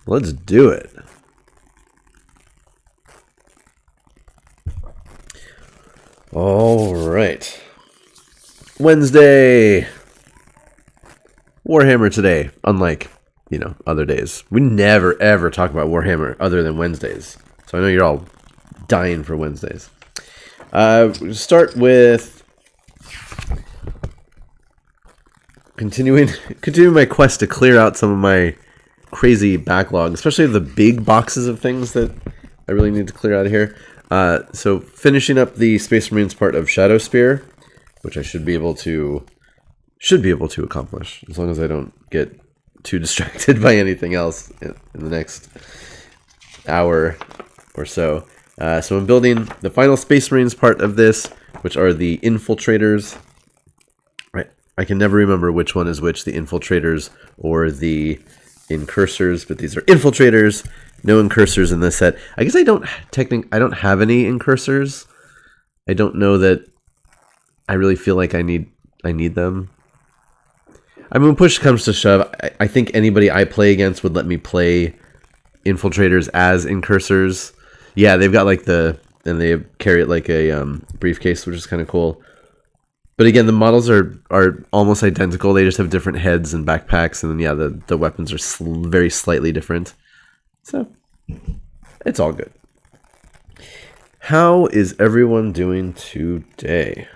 Let's do it. All right. Wednesday. Warhammer today, unlike, other days. We never, ever talk about Warhammer other than Wednesdays. So I know you're all dying for Wednesdays. We'll start with continuing my quest to clear out some of my crazy backlog, especially the big boxes of things that I really need to clear out of here. So finishing up the Space Marines part of Shadowspear, which I should be able to accomplish as long as I don't get too distracted by anything else in the next hour or so. So I'm building the final Space Marines part of this, which are the Infiltrators. Right, I can never remember which one is which, the Infiltrators or the Incursors, but these are Infiltrators. No Incursors in this set. I guess I don't have any Incursors. I don't know that I really feel like I need them. I mean, when push comes to shove, I think anybody I play against would let me play Infiltrators as Incursors. Yeah, they've got and they carry it like a briefcase, which is kind of cool. But again, the models are almost identical. They just have different heads and backpacks, and then yeah, the weapons are very slightly different. So, it's all good. How is everyone doing today?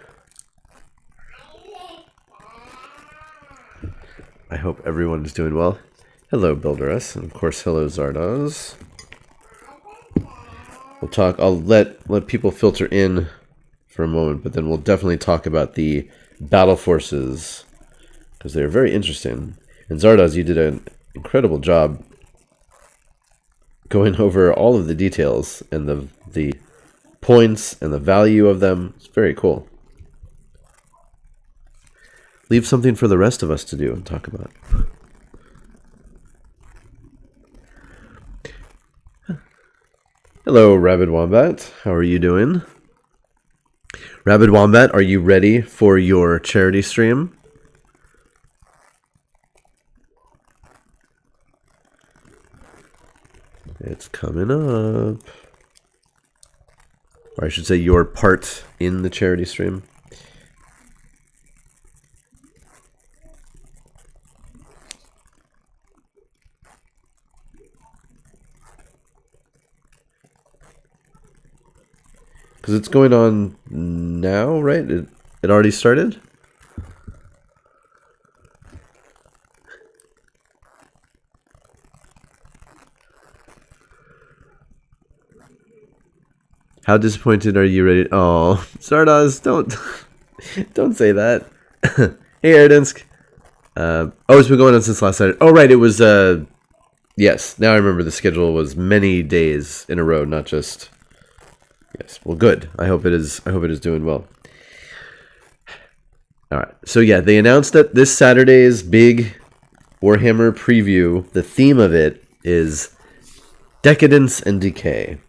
I hope everyone is doing well. Hello, Builderus, and of course, hello, Zardoz. We'll talk. I'll let people filter in for a moment, but then we'll definitely talk about the battle forces because they're very interesting. And Zardoz, you did an incredible job going over all of the details and the points and the value of them. It's very cool. Leave something for the rest of us to do and talk about. Hello, Rabid Wombat. How are you doing? Rabid Wombat, are you ready for your charity stream? It's coming up. Or I should say your part in the charity stream. Because it's going on now, right? It already started? How disappointed are you ready? Oh, Zardoz, don't say that. Hey, Erdinsk. It's been going on since last Saturday. Oh, right, it was, yes, now I remember the schedule was many days in a row, not just, yes, well, good. I hope it is doing well. All right, so yeah, they announced that this Saturday's big Warhammer preview, the theme of it is decadence and decay.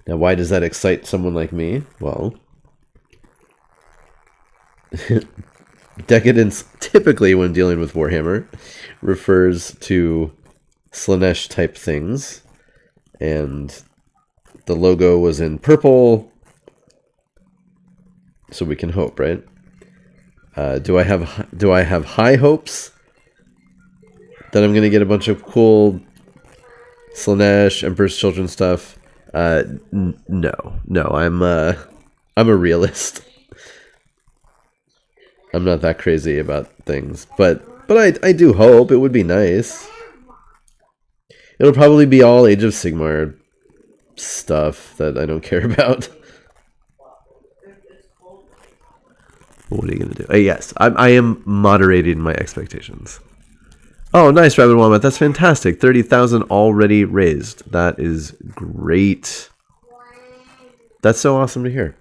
Now, why does that excite someone like me? Well, decadence, typically when dealing with Warhammer, refers to Slanesh type things, and the logo was in purple, so we can hope, right? Do I have high hopes that I'm going to get a bunch of cool Slanesh, Emperor's Children stuff? No, I'm a realist. I'm not that crazy about things, but I do hope. It would be nice. It'll probably be all Age of Sigmar stuff that I don't care about. What are you gonna do? Yes, I am moderating my expectations. Oh, nice, Rabbit Wombat. That's fantastic. 30,000 already raised. That is great. That's so awesome to hear.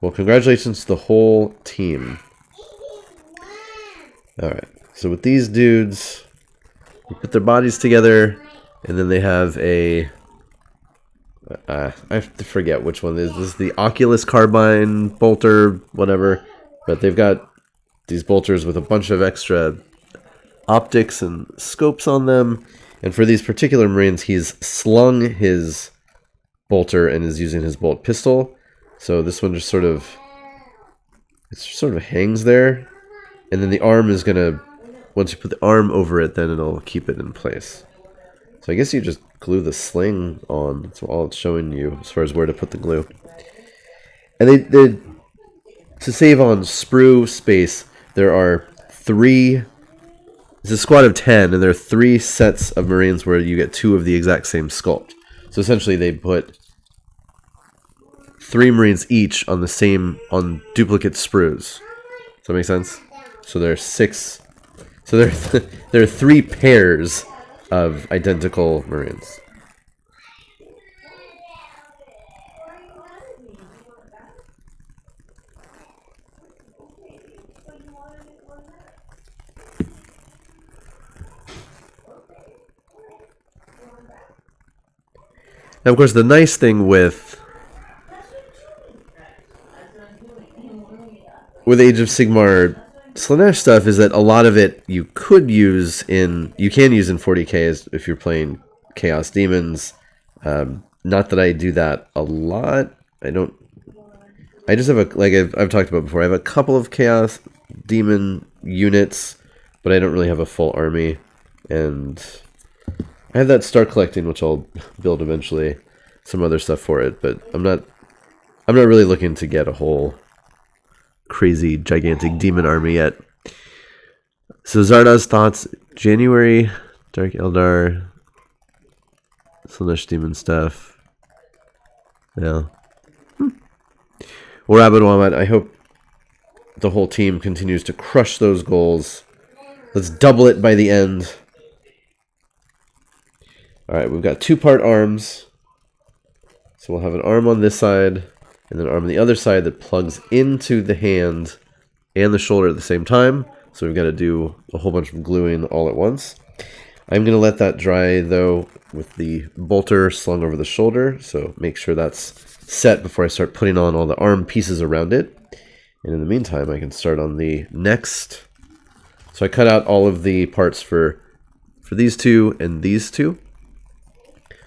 Well, congratulations to the whole team. All right. So with these dudes, you put their bodies together, and then they have a... I have to forget which one this is. This is the Oculus Carbine bolter, whatever. But they've got these bolters with a bunch of extra optics and scopes on them. And for these particular Marines, he's slung his bolter and is using his bolt pistol. So this one just sort of hangs there. And then the arm is going to, once you put the arm over it, then it'll keep it in place. So I guess you just glue the sling on. That's all it's showing you as far as where to put the glue. And they to save on sprue space, there are 3. It's a squad of 10, and there are 3 sets of Marines where you get 2 of the exact same sculpt. So essentially, they put 3 Marines each on duplicate sprues. Does that make sense? So there are 6. So there are 3 pairs of identical Marines. Now, of course, the nice thing with Age of Sigmar Slaanesh stuff is that a lot of it you can use in 40k if you're playing Chaos Demons. Not that I do that a lot. I just have I've talked about before. I have a couple of Chaos Demon units, but I don't really have a full army, and I have that Star Collecting, which I'll build eventually, some other stuff for it, but I'm not really looking to get a whole crazy gigantic demon army yet. So Zardoz thoughts: January, Dark Eldar, Slaanesh demon stuff. Yeah. Well, Rabid Wombat, I hope the whole team continues to crush those goals. Let's double it by the end. Alright, we've got 2-part arms. So we'll have an arm on this side, and then an arm on the other side that plugs into the hand and the shoulder at the same time. So we've got to do a whole bunch of gluing all at once. I'm going to let that dry, though, with the bolter slung over the shoulder. So make sure that's set before I start putting on all the arm pieces around it. And in the meantime, I can start on the next. So I cut out all of the parts for these 2 and these 2.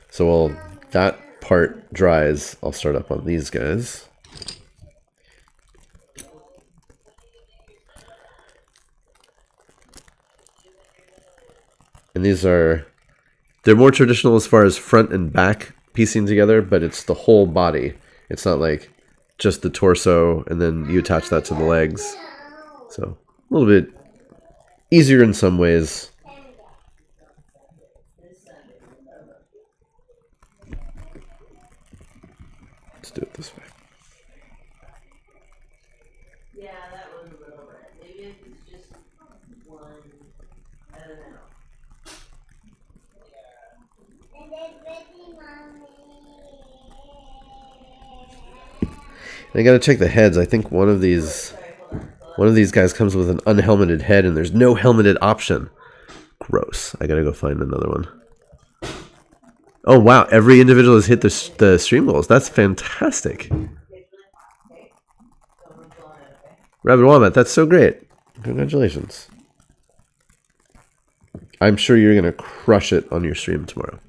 So while that part dries, I'll start up on these guys. And they're more traditional as far as front and back piecing together, but it's the whole body. It's not like just the torso and then you attach that to the legs. So a little bit easier in some ways. Let's do it this way. Yeah, that was a little red. Maybe if it's just one, I don't know. I gotta check the heads. I think one of these guys comes with an unhelmeted head, and there's no helmeted option. Gross. I gotta go find another one. Oh wow! Every individual has hit the stream goals. That's fantastic. Rabid Wombat, that's so great. Congratulations. I'm sure you're gonna crush it on your stream tomorrow.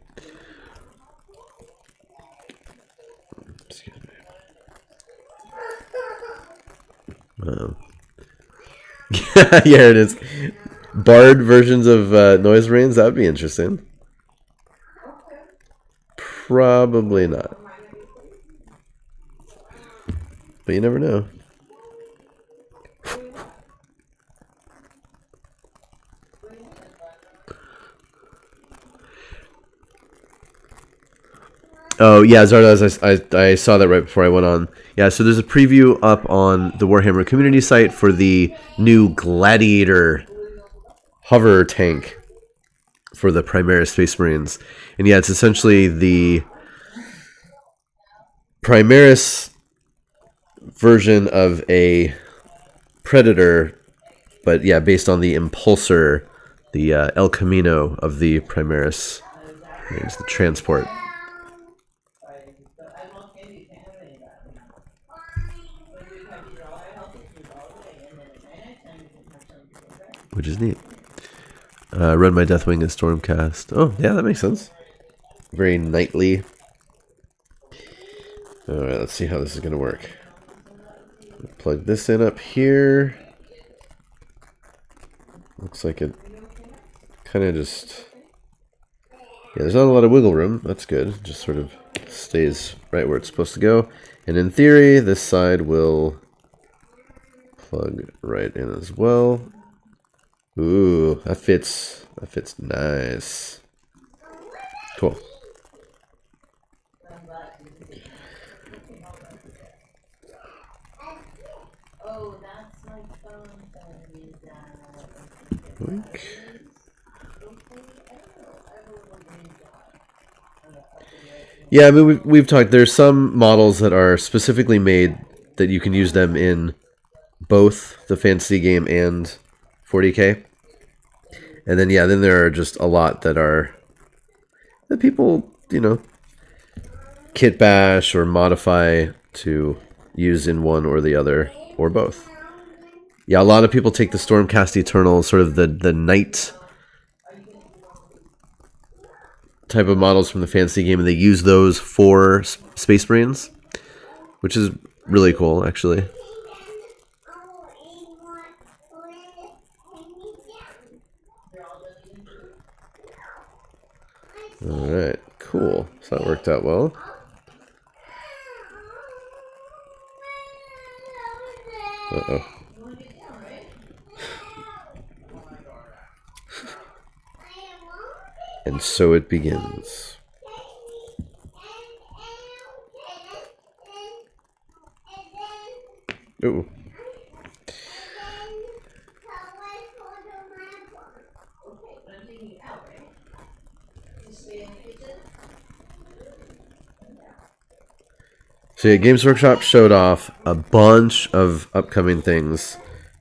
Excuse me. Yeah, it is. Bard versions of Noise Marines, that would be interesting. Probably not. But you never know. Oh, yeah, Zardoz, I saw that right before I went on. Yeah, so there's a preview up on the Warhammer community site for the new Gladiator hover tank for the Primaris Space Marines. And yeah, it's essentially the Primaris version of a Predator, but yeah, based on the Impulsor, the El Camino of the Primaris Marines, the transport. Which is neat. Run my Deathwing as Stormcast. Oh, yeah, that makes sense. Very knightly. Alright, let's see how this is going to work. Plug this in up here. Looks like it kind of just... Yeah, there's not a lot of wiggle room. That's good. It just sort of stays right where it's supposed to go. And in theory, this side will plug right in as well. Ooh, that fits. That fits nice. Cool. Boink. Yeah, I mean, we've talked. There's some models that are specifically made that you can use them in both the fantasy game and 40K. And then, yeah, then there are just a lot that are... that people, you know, kit bash or modify to use in one or the other, or both. Yeah, a lot of people take the Stormcast Eternal, sort of the knight type of models from the fantasy game, and they use those for Space Marines, which is really cool, actually. Alright, cool. So that worked out well. Uh-oh. And so it begins. Ooh. So yeah, Games Workshop showed off a bunch of upcoming things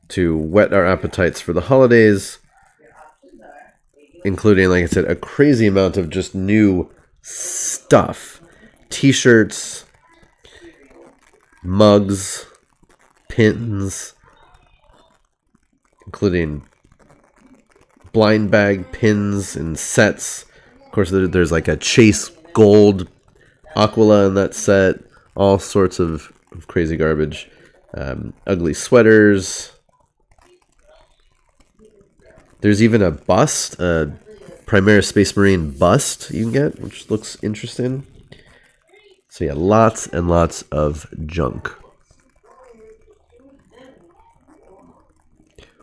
to whet our appetites for the holidays, including, like I said, a crazy amount of just new stuff. T-shirts, mugs, pins, including blind bag pins and sets. Of course, there's like a Chase Gold Aquila in that set. All sorts of crazy garbage. Ugly sweaters. There's even a bust, a Primaris Space Marine bust you can get, which looks interesting. So yeah, lots and lots of junk.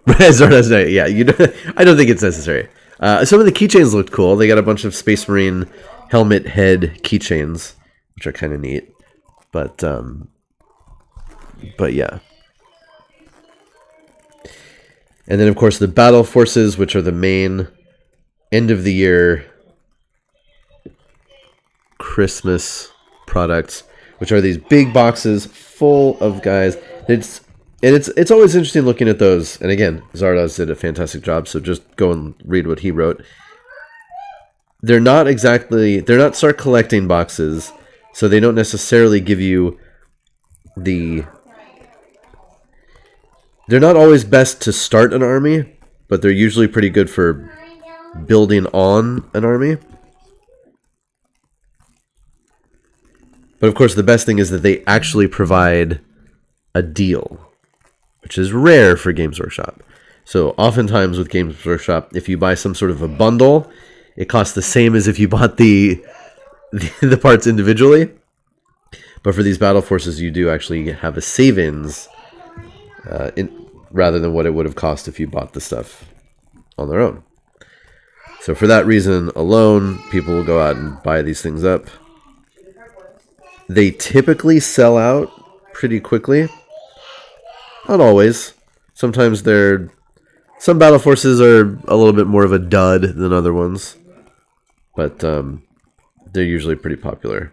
Yeah, I don't think it's necessary. Some of the keychains looked cool. They got a bunch of Space Marine helmet head keychains, which are kind of neat. But yeah. And then, of course, the Battle Forces, which are the main end-of-the-year Christmas products, which are these big boxes full of guys. It's always interesting looking at those. And again, Zardoz did a fantastic job, so just go and read what he wrote. They're not start collecting boxes, so they don't necessarily give you they're not always best to start an army, but they're usually pretty good for building on an army. But of course, the best thing is that they actually provide a deal, which is rare for Games Workshop. So oftentimes with Games Workshop, if you buy some sort of a bundle, it costs the same as if you bought the parts individually. But for these Battle Forces, you do actually have a save-ins rather than what it would have cost if you bought the stuff on their own. So for that reason alone, people will go out and buy these things up. They typically sell out pretty quickly. Not always. Sometimes some Battle Forces are a little bit more of a dud than other ones. But they're usually pretty popular.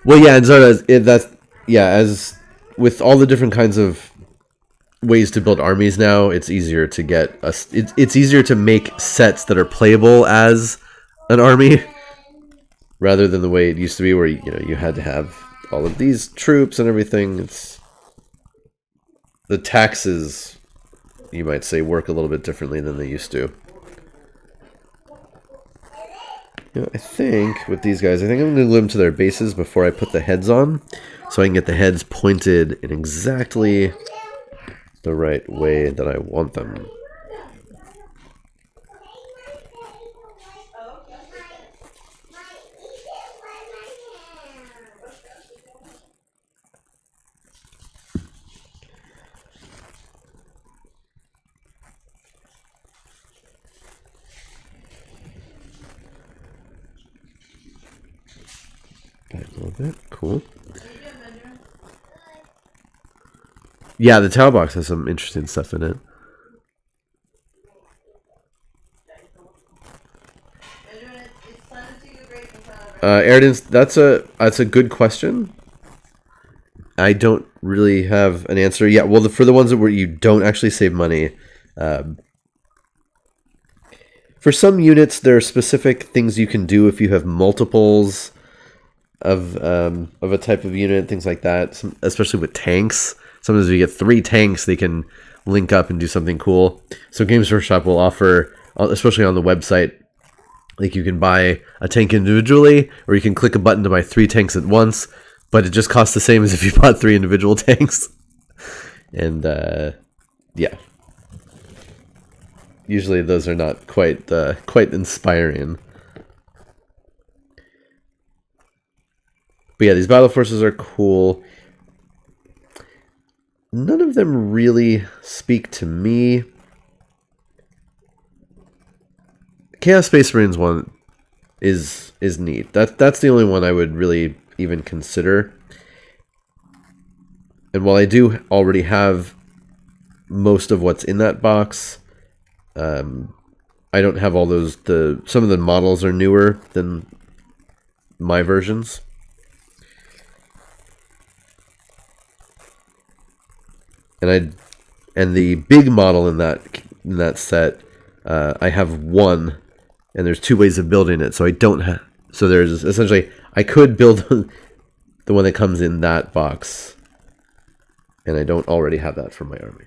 Well, yeah, and Zardoz, as with all the different kinds of ways to build armies now, it's easier to get it's easier to make sets that are playable as an army rather than the way it used to be, where you had to have all of these troops and everything. It's the taxes, you might say, work a little bit differently than they used to. I think with these guys, I think I'm going to glue them to their bases before I put the heads on, so I can get the heads pointed in exactly the right way that I want them. Back a little bit. Cool. Yeah, the towel box has some interesting stuff in it. Aridin, that's a good question. I don't really have an answer. Yeah, well, for the ones where you don't actually save money, for some units, there are specific things you can do if you have multiples of a type of unit, things like that. Especially with tanks, sometimes if you get 3 tanks, they can link up and do something cool. So Games Workshop will offer, especially on the website, like you can buy a tank individually, or you can click a button to buy 3 tanks at once, but it just costs the same as if you bought 3 individual tanks. And yeah, usually those are not quite inspiring. But yeah, these battle forces are cool. None of them really speak to me. Chaos Space Marines one is neat. That's the only one I would really even consider. And while I do already have most of what's in that box, I don't have all those. Some of the models are newer than my versions. And the big model in that set, I have one, and there's 2 ways of building it. So I don't have. So there's essentially, I could build the one that comes in that box, and I don't already have that for my army.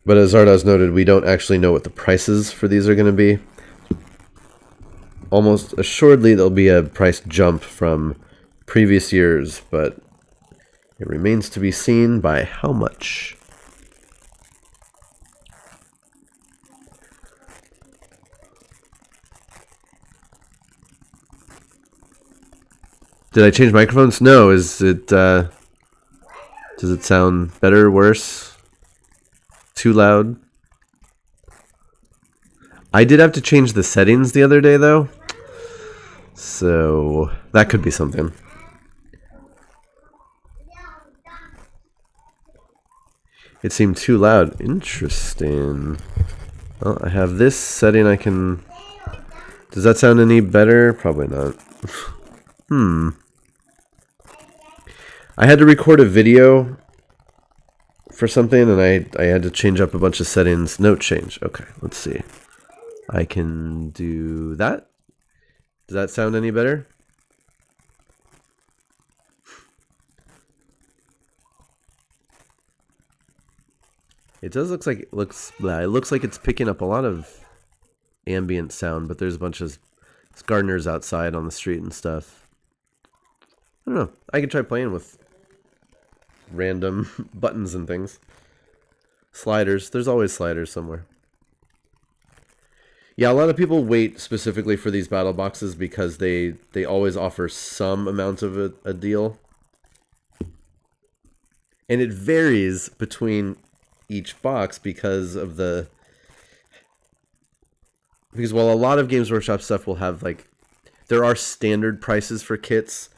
But as Zardoz noted, we don't actually know what the prices for these are going to be. Almost assuredly there'll be a price jump from previous years, but it remains to be seen by how much. Did I change microphones? No. Is it does it sound better, worse? Too loud? I did have to change the settings the other day, though. So that could be something. It seemed too loud. Interesting. Well, I have this setting I can... Does that sound any better? Probably not. I had to record a video for something, and I had to change up a bunch of settings. Note change. Okay, let's see. I can do that. Does that sound any better? It does look like it looks like it's picking up a lot of ambient sound, but there's a bunch of gardeners outside on the street and stuff. I don't know. I could try playing with random buttons and things. Sliders. There's always sliders somewhere. Yeah, a lot of people wait specifically for these battle boxes because they always offer some amount of a deal. And it varies between each box because while a lot of Games Workshop stuff will have, like, there are standard prices for kits.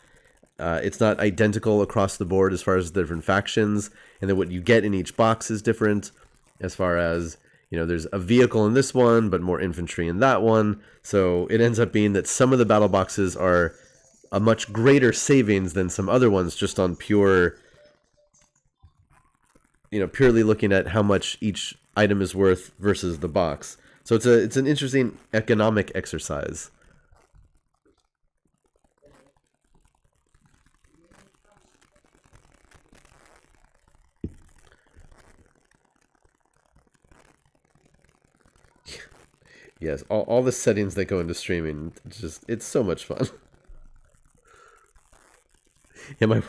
It's not identical across the board as far as the different factions, and then what you get in each box is different as far as, there's a vehicle in this one, but more infantry in that one. So it ends up being that some of the battle boxes are a much greater savings than some other ones, just on purely looking at how much each item is worth versus the box. So it's an interesting economic exercise. Yes, all the settings that go into streaming, it's so much fun. And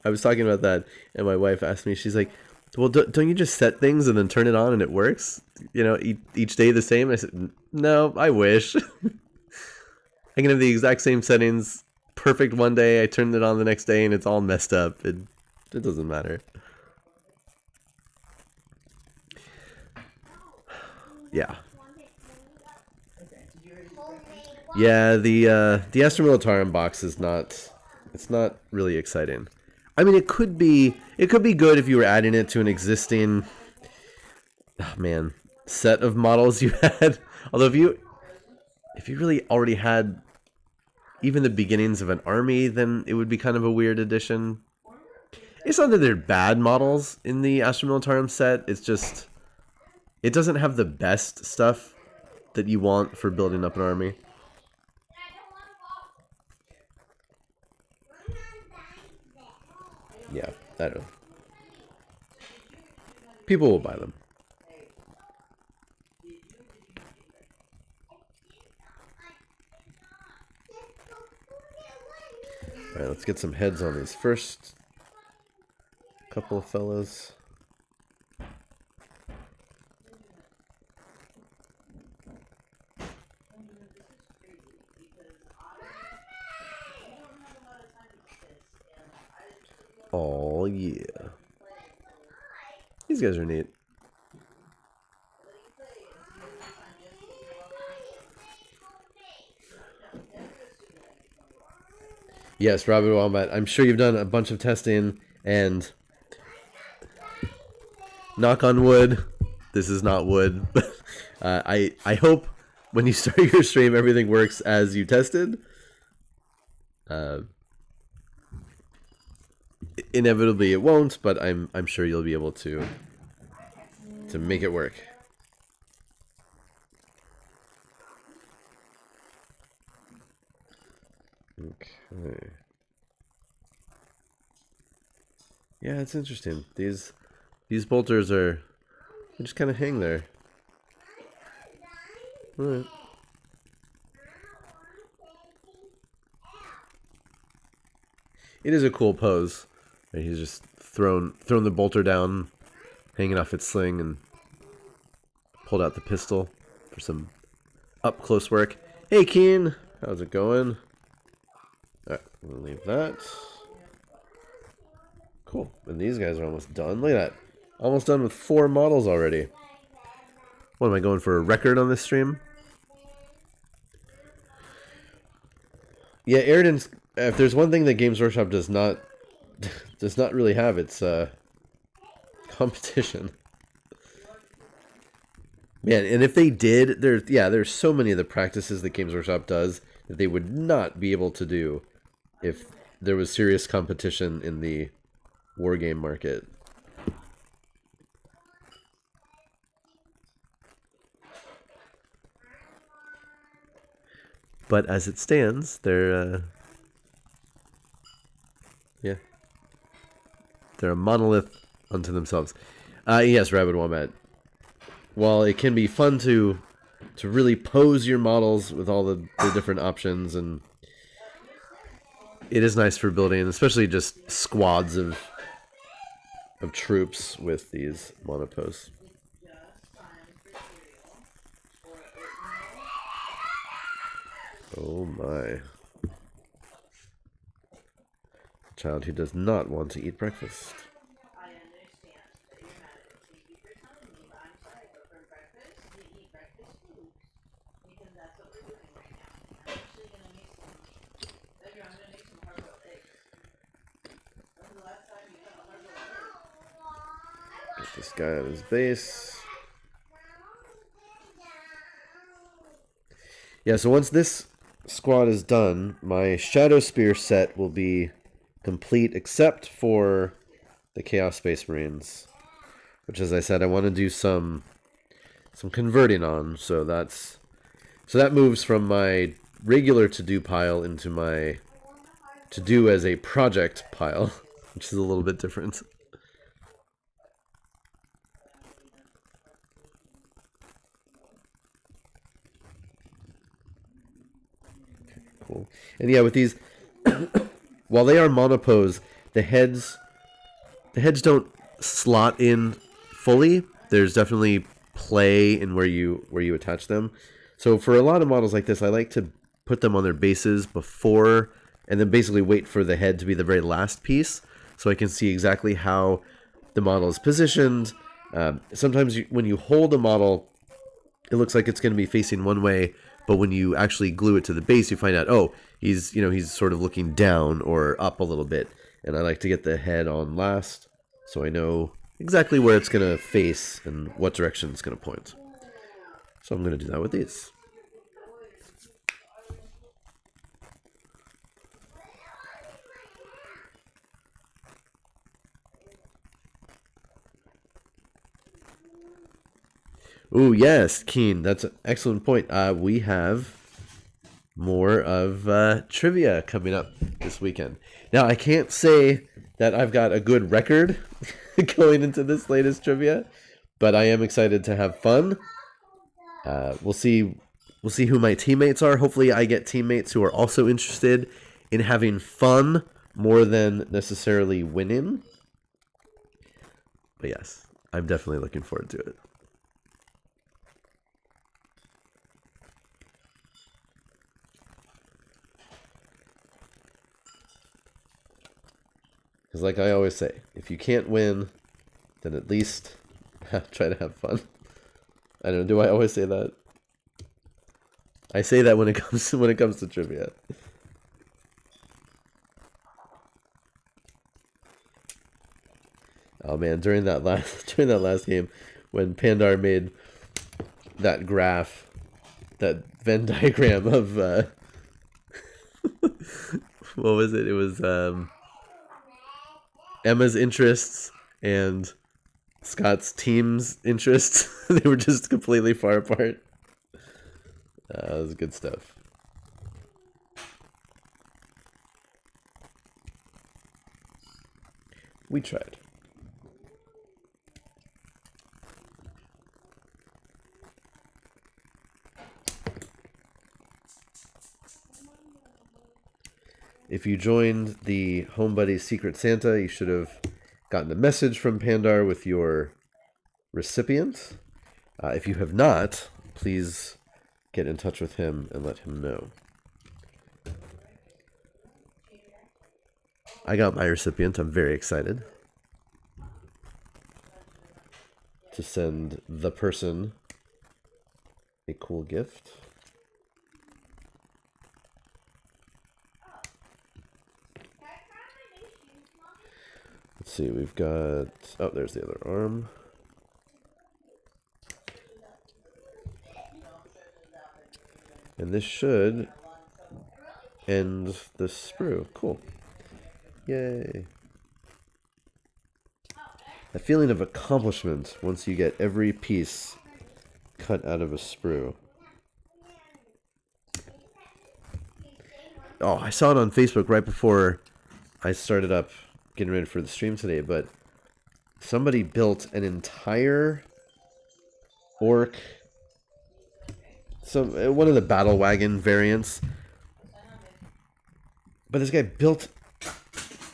I was talking about that, and my wife asked me, she's like, well, don't you just set things and then turn it on and it works? You know, each day the same? I said, no, I wish. I can have the exact same settings, perfect one day, I turn it on the next day and it's all messed up. It doesn't matter. Yeah. Yeah, the Astra Militarum box is it's not really exciting. I mean, it could be good if you were adding it to an existing set of models you had. Although if you really already had even the beginnings of an army, then it would be kind of a weird addition. It's not that they're bad models in the Astra Militarum set, it's just it doesn't have the best stuff that you want for building up an army. Yeah, I don't know. People will buy them. Alright, let's get some heads on these first couple of fellas. Oh yeah. These guys are neat. Yes, Robert Wombat, I'm sure you've done a bunch of testing, and knock on wood, this is not wood. I hope when you start your stream everything works as you tested. Inevitably it won't, but I'm sure you'll be able to make it work. Okay. Yeah, it's interesting. These bolters they just kind of hang there. All right. It is a cool pose. He's just thrown the bolter down, hanging off its sling, and pulled out the pistol for some up close work. Hey, Keen, how's it going? All right, we'll leave that. Cool. And these guys are almost done. Look at that. Almost done with 4 models already. What am I going for, a record on this stream? Yeah, Eridan's. If there's one thing that Games Workshop does not really have, it's competition. Man, and if they did, there's so many of the practices that Games Workshop does that they would not be able to do if there was serious competition in the wargame market. But as it stands, they're a monolith unto themselves. Yes, Rabbit Wombat. While it can be fun to really pose your models with all the different options, and it is nice for building, especially just squads of troops with these monoposes. Oh my. A child who does not want to eat breakfast. Get this guy at his base. Yeah, so once this squad is done, my Shadowspear set will be complete except for the Chaos Space Marines. Which, as I said, I want to do some some converting on. So that moves from my regular to-do pile into my to-do as a project pile, which is a little bit different. Okay, cool. And yeah, with these, while they are monopose, the heads don't slot in fully. There's definitely play in where you attach them. So for a lot of models like this, I like to put them on their bases before, and then basically wait for the head to be the very last piece, so I can see exactly how the model is positioned. Sometimes when you hold a model, it looks like it's going to be facing one way, but when you actually glue it to the base, you find out, oh, he's sort of looking down or up a little bit. And I like to get the head on last, so I know exactly where it's going to face and what direction it's going to point. So I'm going to do that with these. Ooh, yes, Keen. That's an excellent point. We have more of trivia coming up this weekend. Now, I can't say that I've got a good record going into this latest trivia, but I am excited to have fun. We'll see who my teammates are. Hopefully, I get teammates who are also interested in having fun more than necessarily winning. But yes, I'm definitely looking forward to it. Because like I always say, if you can't win, then at least try to have fun. I don't know, do I always say that? I say that when it comes to trivia. Oh man, during that last game, when Pandar made that graph, that Venn diagram of what was it? It was Emma's interests and Scott's team's interests. They were just completely far apart. That was good stuff. We tried. If you joined the Homebuddies Secret Santa, you should have gotten a message from Pandar with your recipient. If you have not, please get in touch with him and let him know. I got my recipient. I'm very excited to send the person a cool gift. Let's see, we've got... Oh, there's the other arm. And this should end the sprue. Cool. Yay. A feeling of accomplishment once you get every piece cut out of a sprue. Oh, I saw it on Facebook right before I started up getting ready for the stream today, but somebody built an entire orc, one of the battle wagon variants. But this guy built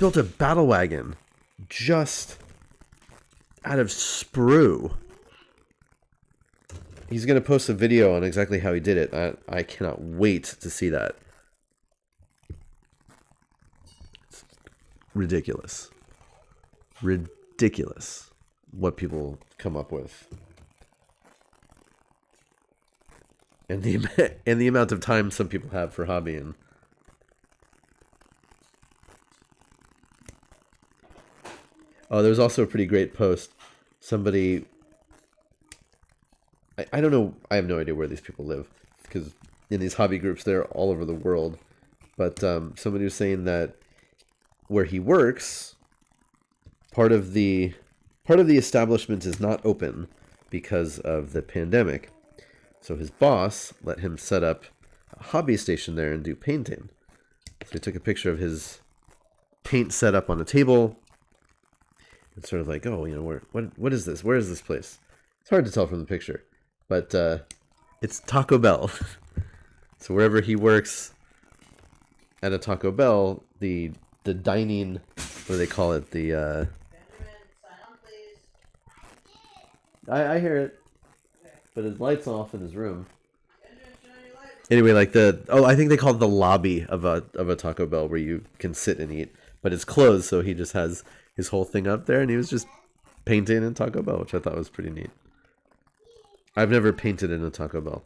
a battle wagon just out of sprue. He's going to post a video on exactly how he did it. I cannot wait to see that. It's ridiculous. Ridiculous what people come up with. And the amount of time some people have for hobbying. Oh, there was also a pretty great post. Somebody... I don't know. I have no idea where these people live. Because in these hobby groups, they're all over the world. But somebody was saying that where he works, part of the establishment is not open. because of the pandemic. So his boss let him set up a hobby station there and do painting. So he took a picture of his paint set up on a table. It's sort of like, oh, what is this? Where is this place? It's hard to tell from the picture, but it's Taco Bell. So wherever he works at a Taco Bell, the dining, what do they call it? The Benjamin, sign on, please. I hear it, but his light's off in his room. Benjamin, turn on your light. Anyway, like I think they call it the lobby of a Taco Bell where you can sit and eat, but it's closed, so he just has his whole thing up there, and he was just painting in Taco Bell, which I thought was pretty neat. I've never painted in a Taco Bell.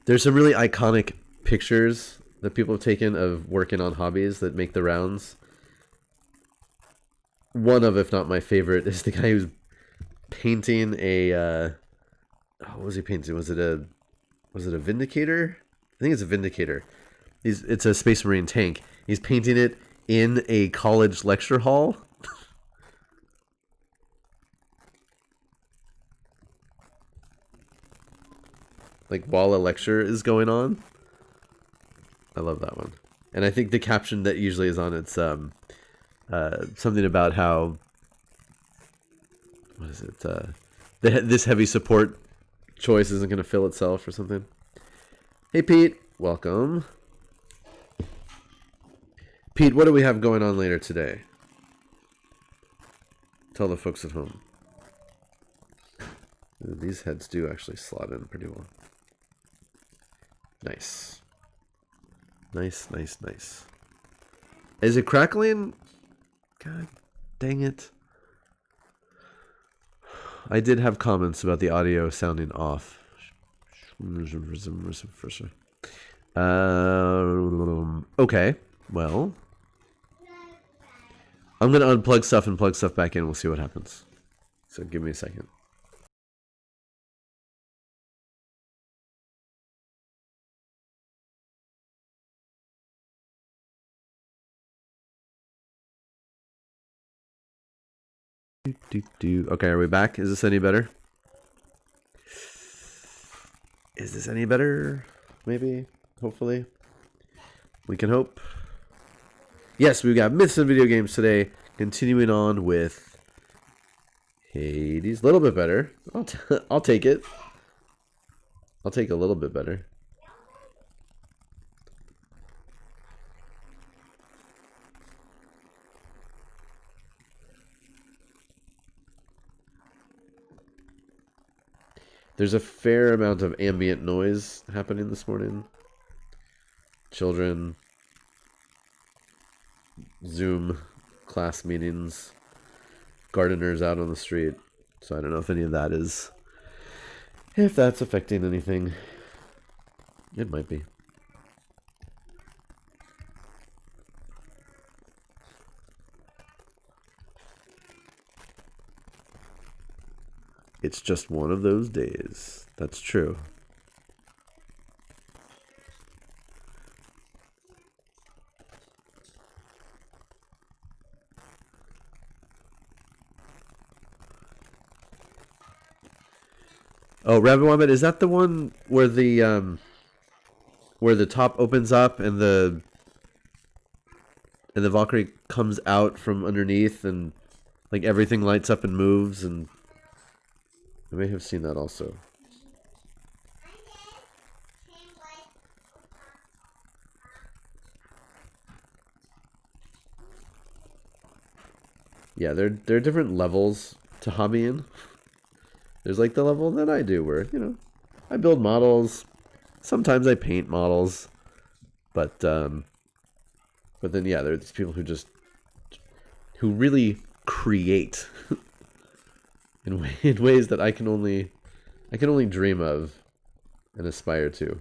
There's some really iconic pictures that people have taken of working on hobbies that make the rounds. One of, if not my favorite, is the guy who's painting a what was he painting? Was it a Vindicator? I think it's a Vindicator. It's a Space Marine tank. He's painting it in a college lecture hall. Like while a lecture is going on. I love that one. And I think the caption that usually is on it's something about how, what is it? This heavy support choice isn't going to fill itself or something. Hey Pete, welcome. Pete, what do we have going on later today? Tell the folks at home. These heads do actually slot in pretty well. Nice. Nice, nice, nice. Is it crackling? God dang it. I did have comments about the audio sounding off. Okay, well. I'm going to unplug stuff and plug stuff back in. We'll see what happens. So give me a second. Okay, are we back? Is this any better? Is this any better? Maybe. Hopefully. We can hope. Yes, we've got Myths and Video Games today. Continuing on with Hades. A little bit better. I'll take it. I'll take a little bit better. There's a fair amount of ambient noise happening this morning. Children, Zoom class meetings, gardeners out on the street. So I don't know if any of that is, if that's affecting anything. It might be. It's just one of those days. That's true. Oh, Rabbit Wombat, is that the one where the top opens up and the Valkyrie comes out from underneath and like everything lights up and moves? And I may have seen that also. Yeah, there are different levels to hobbying. There's like the level that I do where, I build models. Sometimes I paint models. But then yeah, there are these people who really create in ways that I can only dream of and aspire to.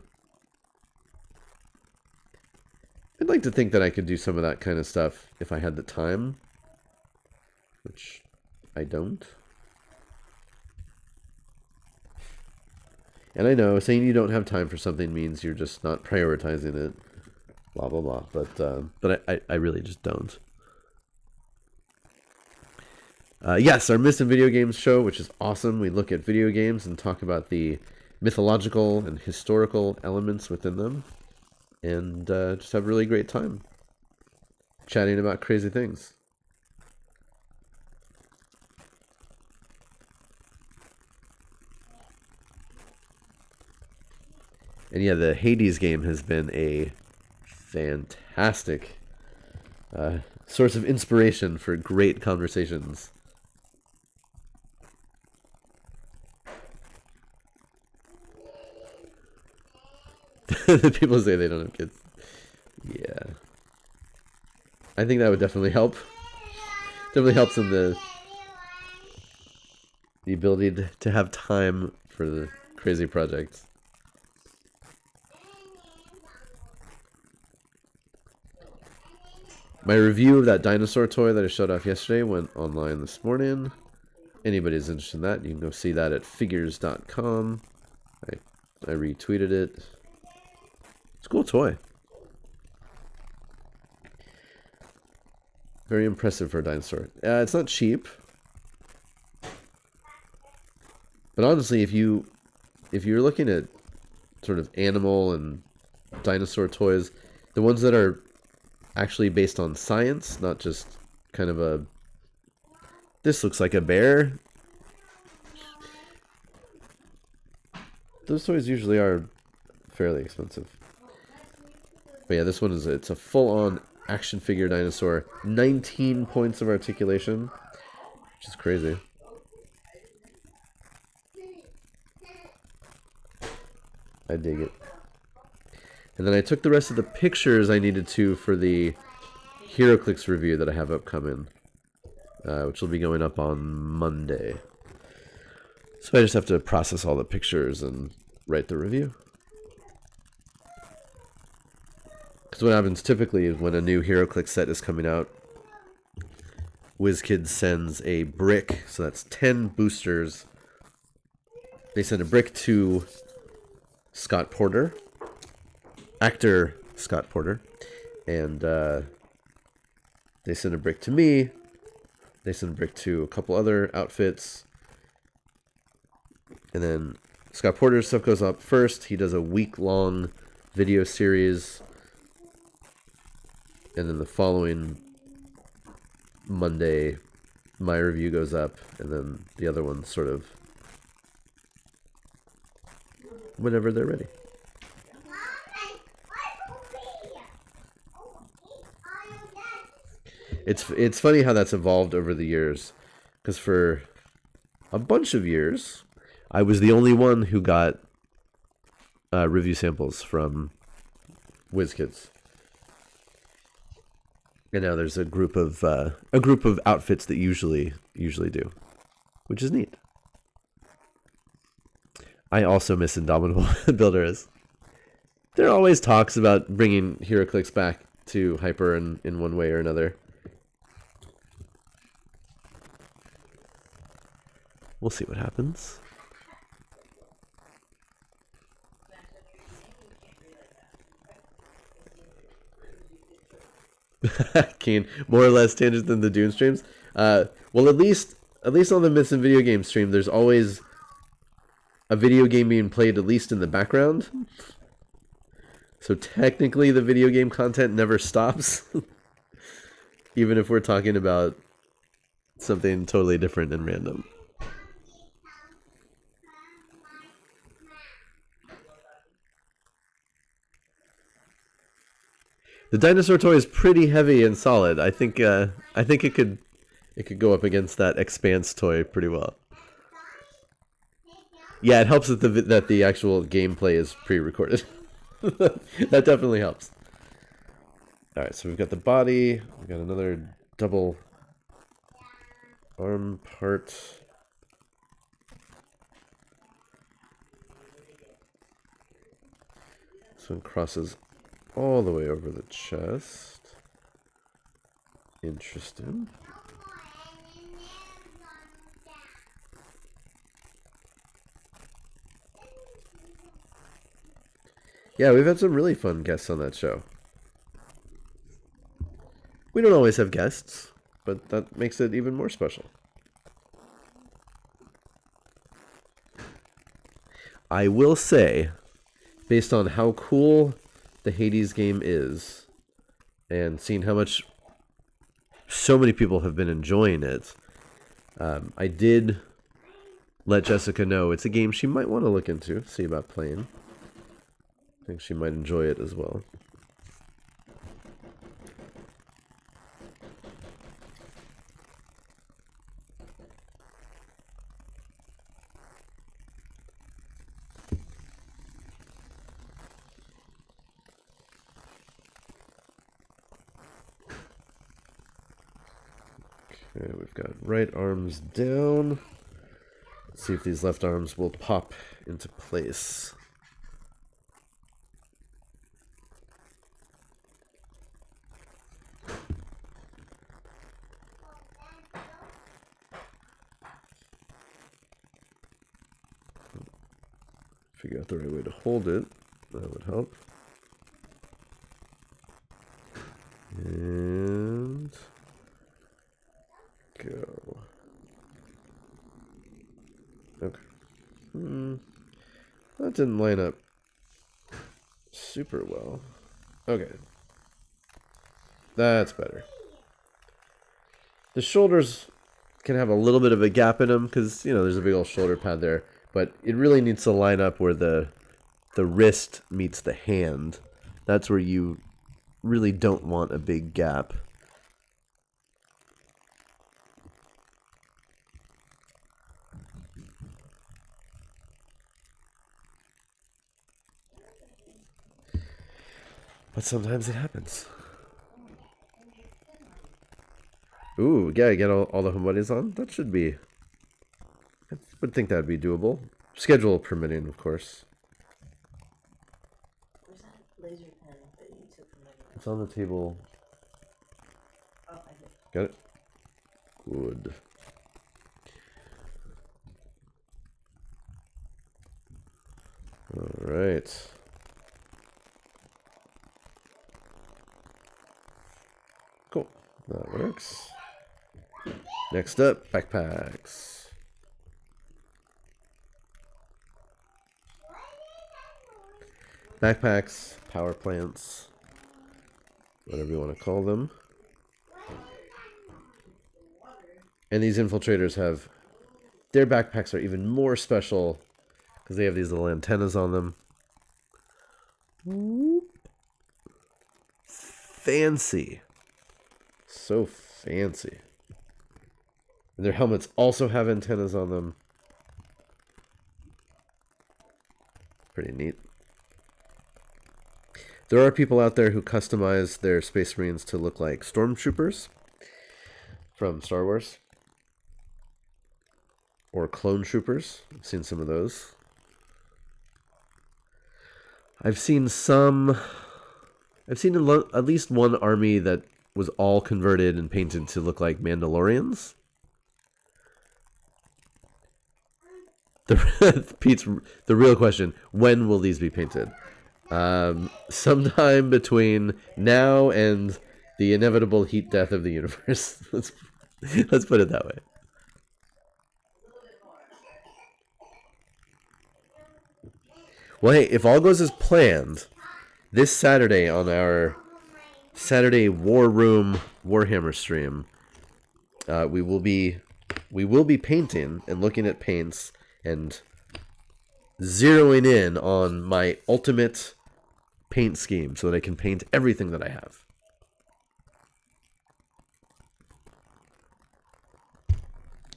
I'd like to think that I could do some of that kind of stuff if I had the time, which I don't. And I know saying you don't have time for something means you're just not prioritizing it, blah blah blah. But I really just don't. Yes, our Myths and Video Games show, which is awesome. We look at video games and talk about the mythological and historical elements within them. And just have a really great time chatting about crazy things. And yeah, the Hades game has been a fantastic source of inspiration for great conversations. The people say they don't have kids. Yeah. I think that would definitely help. Definitely helps in the ability to have time for the crazy projects. My review of that dinosaur toy that I showed off yesterday went online this morning. Anybody's interested in that, you can go see that at figures.com. I retweeted it. It's a cool toy. Very impressive for a dinosaur. It's not cheap. But honestly, if you're looking at sort of animal and dinosaur toys, the ones that are actually based on science, not just kind of a, this looks like a bear. Those toys usually are fairly expensive. But yeah, this one it's a full-on action figure dinosaur. 19 points of articulation, which is crazy. I dig it. And then I took the rest of the pictures I needed to for the HeroClix review that I have upcoming, which will be going up on Monday. So I just have to process all the pictures and write the review. Because what happens typically is when a new HeroClix set is coming out, WizKids sends a brick, so that's 10 boosters. They send a brick to Scott Porter, actor Scott Porter, and they send a brick to me. They send a brick to a couple other outfits, and then Scott Porter's stuff goes up first. He does a week-long video series, and then the following Monday, my review goes up, and then the other one's sort of whenever they're ready. It's funny how that's evolved over the years, because for a bunch of years, I was the only one who got review samples from WizKids. And now there's a group of outfits that usually do, which is neat. I also miss Indomitable Builders. There are always talks about bringing HeroClix back to Hyper in one way or another. We'll see what happens. Keen, more or less tangent than the Dune streams. Well, at least on the Myths and Video Game stream, there's always a video game being played, at least in the background. So technically, the video game content never stops, even if we're talking about something totally different and random. The dinosaur toy is pretty heavy and solid. I think it could go up against that Expanse toy pretty well. Yeah, it helps that the actual gameplay is pre-recorded. That definitely helps. All right, so we've got the body. We've got another double arm part. This one crosses all the way over the chest. Interesting. Yeah, we've had some really fun guests on that show. We don't always have guests, but that makes it even more special. I will say, based on how cool the Hades game is, and seeing how much so many people have been enjoying it, I did let Jessica know it's a game she might want to look into, see about playing. I think she might enjoy it as well. Okay, we've got right arms down. Let's see if these left arms will pop into place. Figure out the right way to hold it. That would help. And go. Okay. That didn't line up super well. Okay. That's better. The shoulders can have a little bit of a gap in them because, you know, there's a big old shoulder pad there. But it really needs to line up where the wrist meets the hand. That's where you really don't want a big gap. But sometimes it happens. Ooh, yeah, get all the Homebuddies on? That should be... I would think that would be doable. Schedule permitting, of course. Where's that laser pen that you took from my room? It's on the table. Oh, I did. Got it? Good. Alright. Cool. That works. Next up, backpacks. Backpacks, power plants, whatever you want to call them. And these infiltrators have... Their backpacks are even more special because they have these little antennas on them. Fancy. So fancy. And their helmets also have antennas on them. Pretty neat. There are people out there who customize their Space Marines to look like stormtroopers from Star Wars. Or clone troopers. I've seen some of those. I've seen at least one army that was all converted and painted to look like Mandalorians. The real question, when will these be painted? Sometime between now and the inevitable heat death of the universe. Let's put it that way. Well, hey, if all goes as planned, this Saturday on our Saturday War Room Warhammer stream, we will be painting and looking at paints and zeroing in on my ultimate paint scheme so that I can paint everything that I have.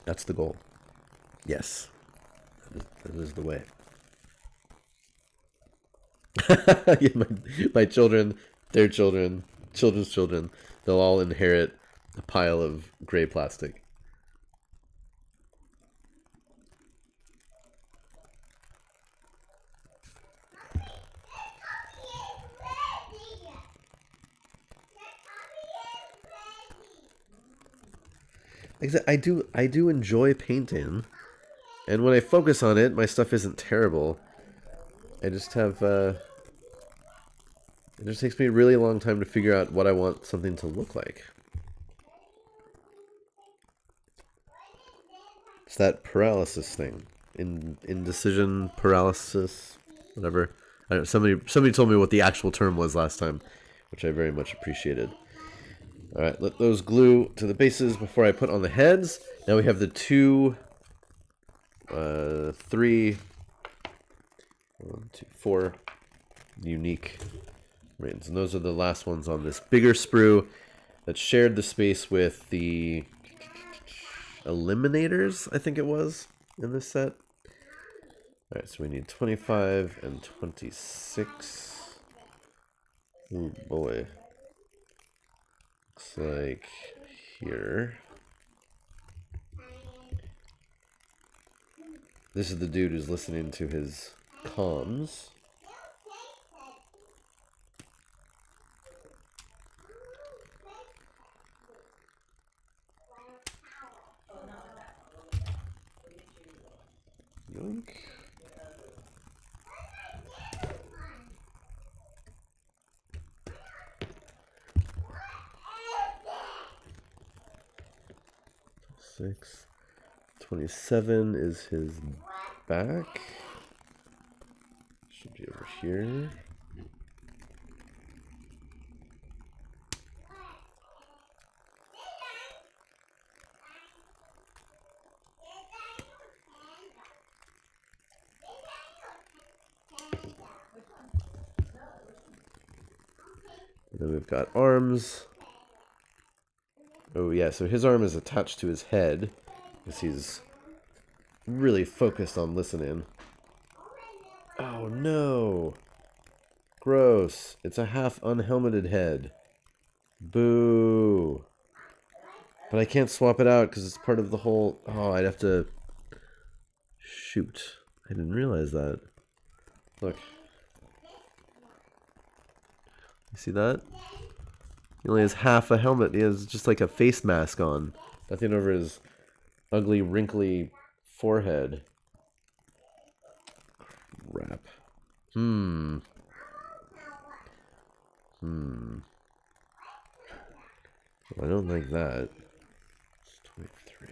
That's the goal. Yes. That is the way. Yeah, my children, their children, children's children, they'll all inherit a pile of gray plastic. I do enjoy painting, and when I focus on it, my stuff isn't terrible. I just have it just takes me a really long time to figure out what I want something to look like. It's that paralysis thing. indecision paralysis, whatever. I don't know, somebody told me what the actual term was last time, which I very much appreciated. All right, let those glue to the bases before I put on the heads. Now we have the three, 1, 2, 4 unique Marines, and those are the last ones on this bigger sprue that shared the space with the Eliminators, I think it was, in this set. Alright, so we need 25 and 26. Oh boy. Looks like here. This is the dude who's listening to his comms. Yoink. Six. 27 is his back. Should be over here. And then we've got arms. Oh yeah, so his arm is attached to his head because he's really focused on listening. Oh no! Gross. It's a half unhelmeted head. Boo. But I can't swap it out because it's part of the whole... Oh, I'd have to... Shoot. I didn't realize that. Look. You see that? He only has half a helmet. He has just like a face mask on. Nothing over his ugly, wrinkly forehead. Crap. Well, I don't like that. It's 23.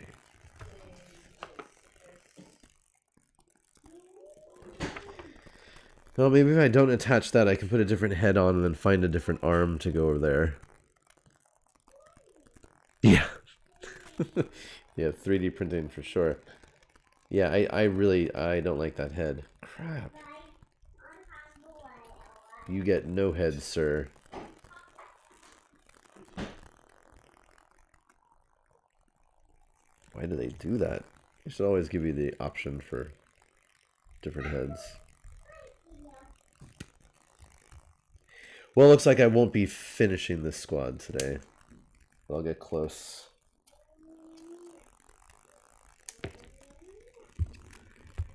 Well, maybe if I don't attach that, I can put a different head on and then find a different arm to go over there. Yeah. Yeah, 3D printing for sure. Yeah, I don't like that head. Crap. You get no head, sir. Why do they do that? They should always give you the option for different heads. Well, it looks like I won't be finishing this squad today. I'll get close.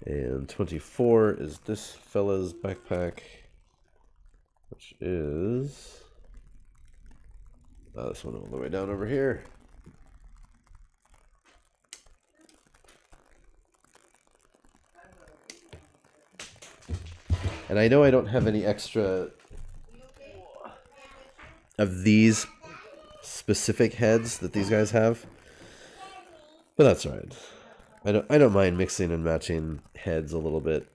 And 24 is this fella's backpack, which is this one all the way down over here. And I know I don't have any extra of these specific heads that these guys have, but that's all right. I don't mind mixing and matching heads a little bit,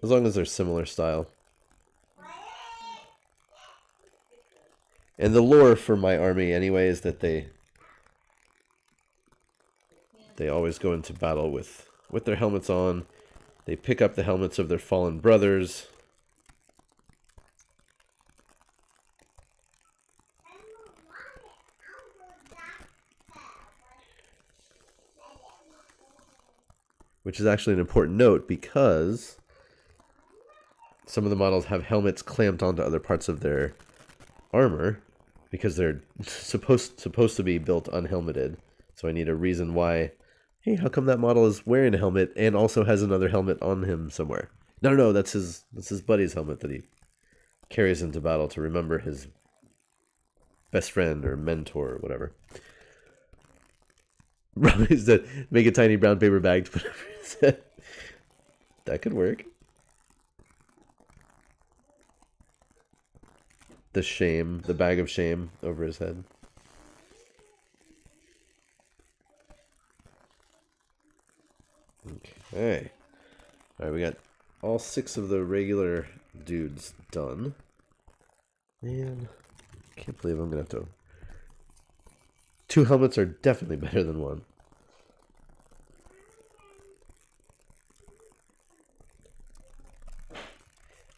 as long as they're similar style. And the lore for my army, anyway, is that they always go into battle with their helmets on. They pick up the helmets of their fallen brothers. Which is actually an important note because some of the models have helmets clamped onto other parts of their armor because they're supposed to be built unhelmeted. So I need a reason why. Hey, how come that model is wearing a helmet and also has another helmet on him somewhere? No, that's his buddy's helmet that he carries into battle to remember his best friend or mentor or whatever. Robbie said, make a tiny brown paper bag to put over his head. That could work. The bag of shame over his head. Okay. Alright, we got all 6 of the regular dudes done. Man, I can't believe I'm gonna have to... 2 helmets are definitely better than 1.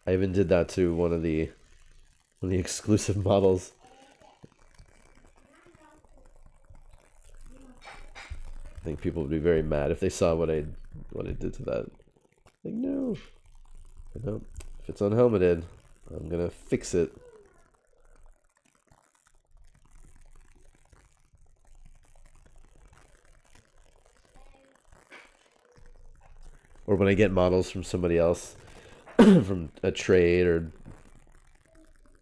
I even did that to one of the exclusive models. I think people would be very mad if they saw what I did to that. Like, no. But no, if it's unhelmeted, I'm gonna fix it. Or when I get models from somebody else, from a trade or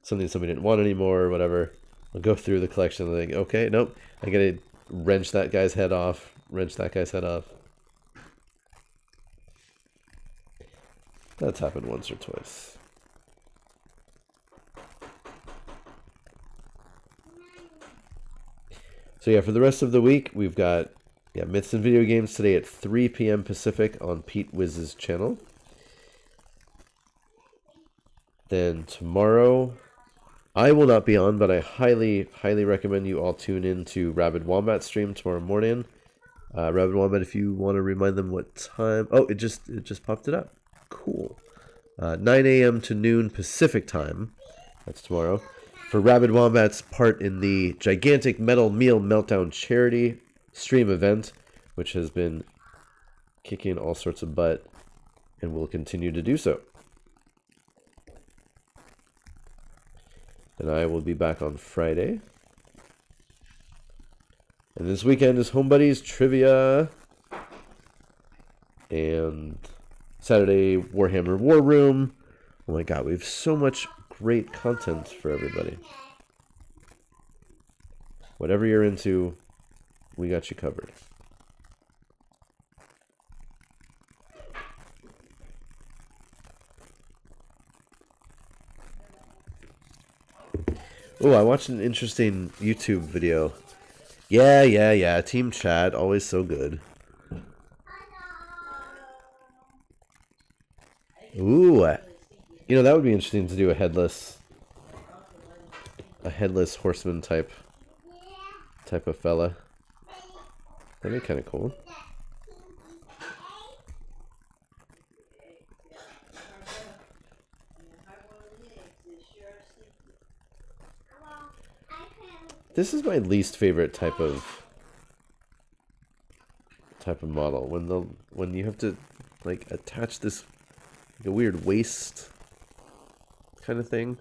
something somebody didn't want anymore or whatever, I'll go through the collection and think, okay, nope, I gotta wrench that guy's head off, wrench that guy's head off. That's happened once or twice. So yeah, for the rest of the week, we've got Myths and Video Games today at 3 p.m. Pacific on Pete Wiz's channel. Then tomorrow, I will not be on, but I highly, highly recommend you all tune in to Rabid Wombat stream tomorrow morning. Rabid Wombat, if you want to remind them what time... Oh, it just popped it up. Cool. 9 a.m. to noon Pacific time. That's tomorrow. For Rabid Wombat's part in the gigantic Metal Meal Meltdown charity stream event, which has been kicking all sorts of butt and will continue to do so. And I will be back on Friday. And this weekend is Homebuddies Trivia. And Saturday Warhammer War Room. Oh my god, we have so much great content for everybody. Whatever you're into, we got you covered. Oh, I watched an interesting YouTube video. Yeah. Team chat, always so good. Ooh, you know, that would be interesting to do a headless horseman type of fella. That'd be kind of cool. This is my least favorite type of model. When you have to like attach this like a weird waist kind of thing.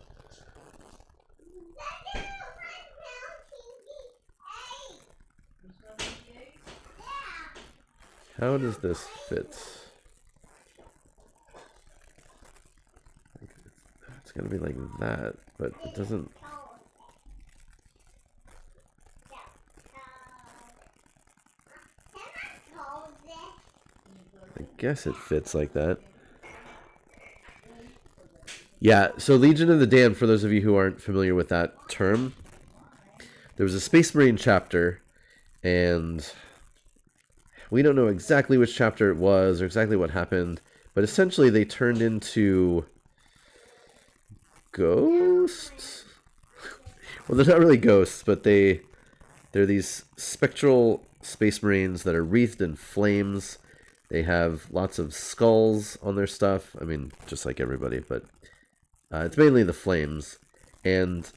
How does this fit? It's gotta be like that, but it doesn't. I guess it fits like that. Yeah, so Legion of the Damned, for those of you who aren't familiar with that term, there was a Space Marine chapter, and we don't know exactly which chapter it was or exactly what happened, but essentially they turned into ghosts? Well, they're not really ghosts, but they're these spectral Space Marines that are wreathed in flames. They have lots of skulls on their stuff. I mean, just like everybody, but it's mainly the flames. And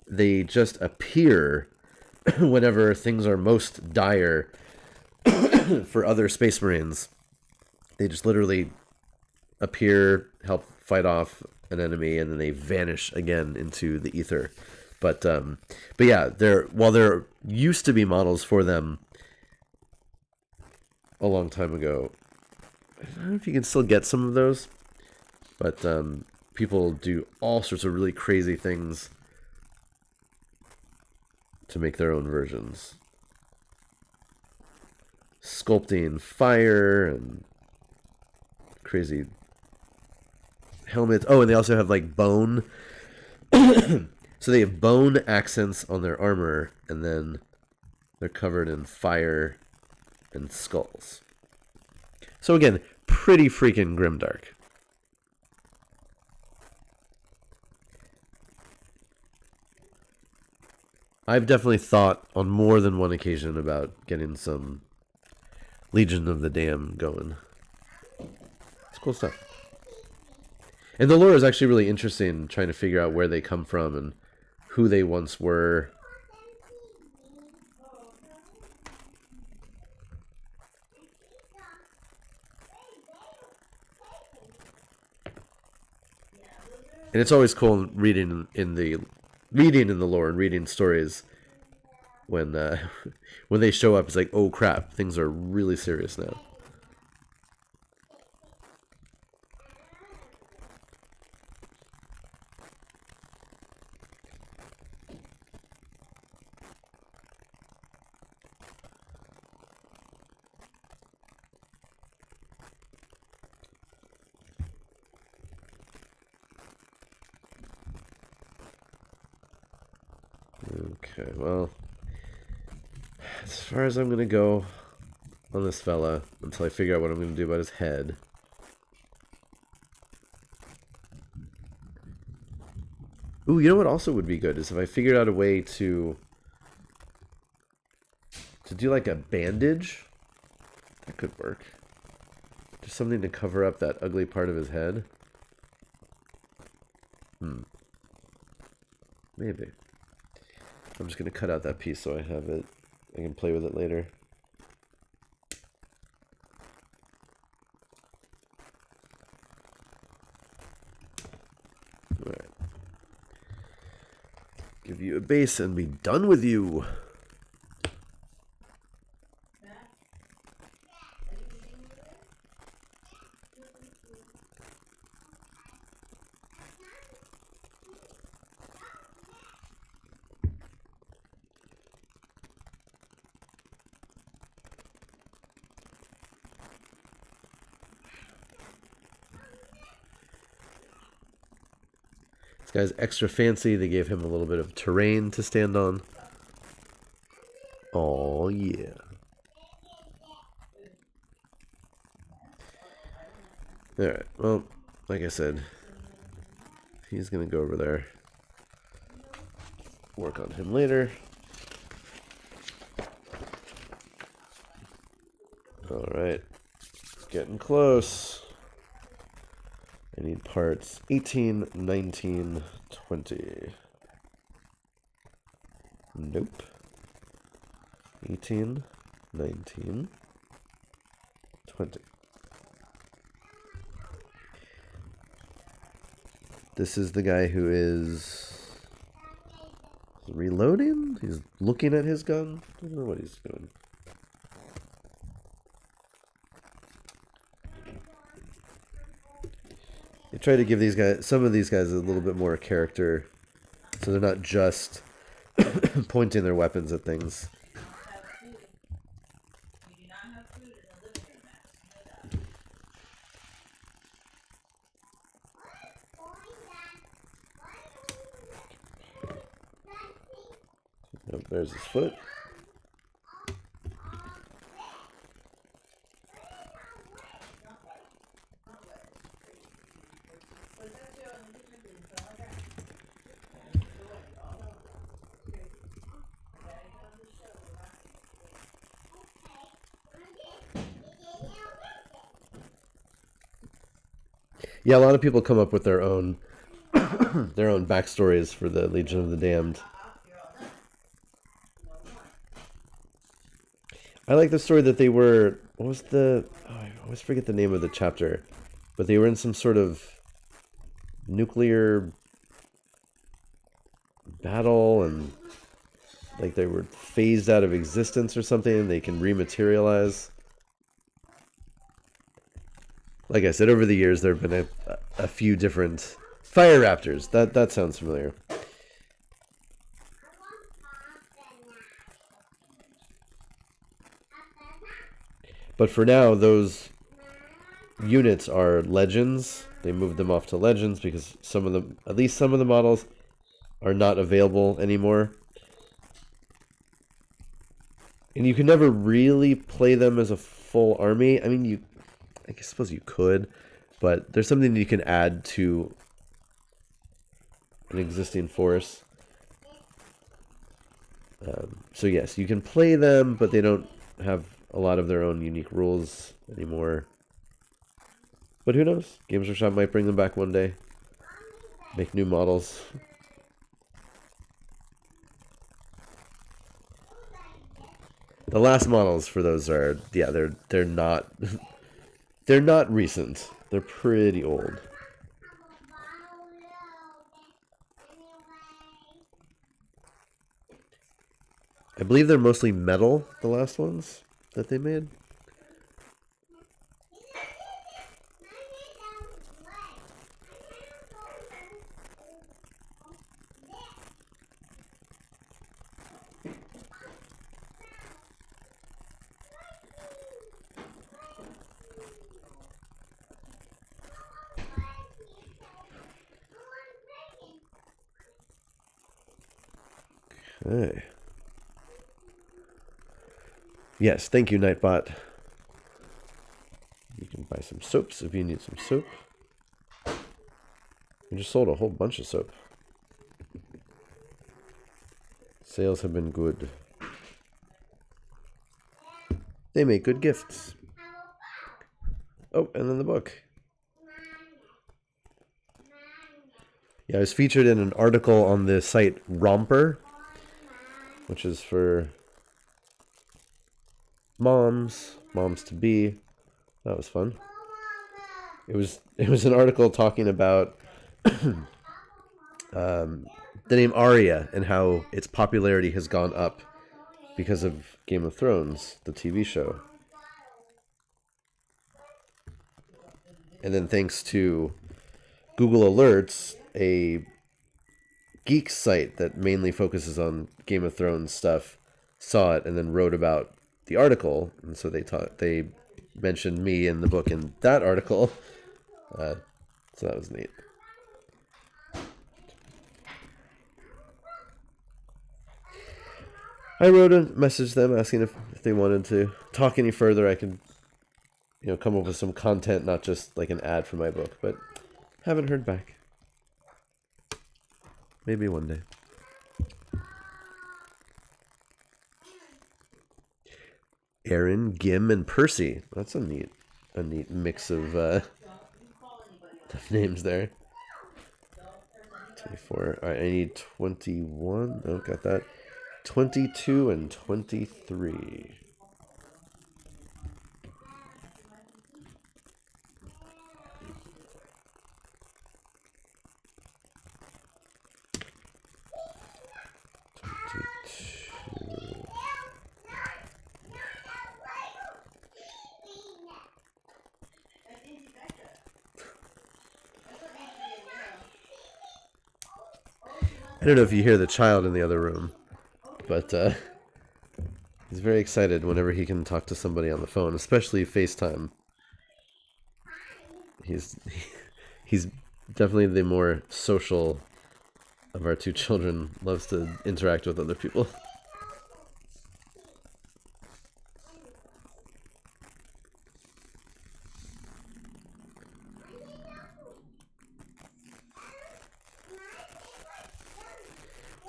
they just appear whenever things are most dire for other Space Marines. They just literally appear, help fight off an enemy, and then they vanish again into the ether. But yeah, while there used to be models for them a long time ago, I don't know if you can still get some of those, but people do all sorts of really crazy things to make their own versions. Sculpting fire and crazy helmets. Oh, and they also have like bone. So they have bone accents on their armor, and then they're covered in fire and skulls. So again, pretty freaking grimdark. I've definitely thought on more than one occasion about getting some Legion of the Damned going. It's cool stuff. And the lore is actually really interesting, trying to figure out where they come from and who they once were. And it's always cool reading in the lore and reading stories when when they show up. It's like, oh crap, things are really serious now. Okay, well, as far as I'm gonna go on this fella until I figure out what I'm gonna do about his head. Ooh, you know what also would be good is if I figured out a way to do like a bandage. That could work. Just something to cover up that ugly part of his head. Maybe. I'm just going to cut out that piece so I have it. I can play with it later. Alright. Give you a base and be done with you. This guy's extra fancy. They gave him a little bit of terrain to stand on. Oh yeah. Alright, well, like I said, he's gonna go over there. Work on him later. Alright. Getting close. I need parts 18, 19, 20. Nope. 18, 19, 20. This is the guy who is reloading? He's looking at his gun? I don't know what he's doing. They try to give these guys, some of these guys, a little bit more character, so they're not just pointing their weapons at things. Oh, there's his foot. Yeah, a lot of people come up with their own their own backstories for the Legion of the Damned. I like the story that they were, what was the, oh, I always forget the name of the chapter, but they were in some sort of nuclear battle and like they were phased out of existence or something and they can rematerialize. Like I said, over the years there have been a few different fire raptors. That sounds familiar. But for now, those units are legends. They moved them off to legends because some of them, at least some of the models, are not available anymore. And you can never really play them as a full army. I mean, I suppose you could, but there's something you can add to an existing force. So yes, you can play them, but they don't have a lot of their own unique rules anymore. But who knows? Games Workshop might bring them back one day. Make new models. The last models for those are, yeah, they're not they're not recent. They're pretty old. I believe they're mostly metal, the last ones that they made. Okay. Yes, thank you, Nightbot. You can buy some soaps if you need some soap. We just sold a whole bunch of soap. Sales have been good. They make good gifts. Oh, and then the book. Yeah, I was featured in an article on the site Romper, which is for moms to be. That was fun. It was an article talking about the name Arya and how its popularity has gone up because of Game of Thrones, the TV show. And then thanks to Google Alerts, a geek site that mainly focuses on Game of Thrones stuff, saw it and then wrote about the article, and so they mentioned me in the book in that article. So that was neat. I wrote a message to them asking if they wanted to talk any further. I could, come up with some content, not just like an ad for my book, but haven't heard back. Maybe one day. Aaron, Gim, and Percy. That's a neat mix of names there. 24. All right, I need 21. Oh, got that. 22 and 23. I don't know if you hear the child in the other room, but he's very excited whenever he can talk to somebody on the phone, especially FaceTime. He's definitely the more social of our two children. Loves to interact with other people.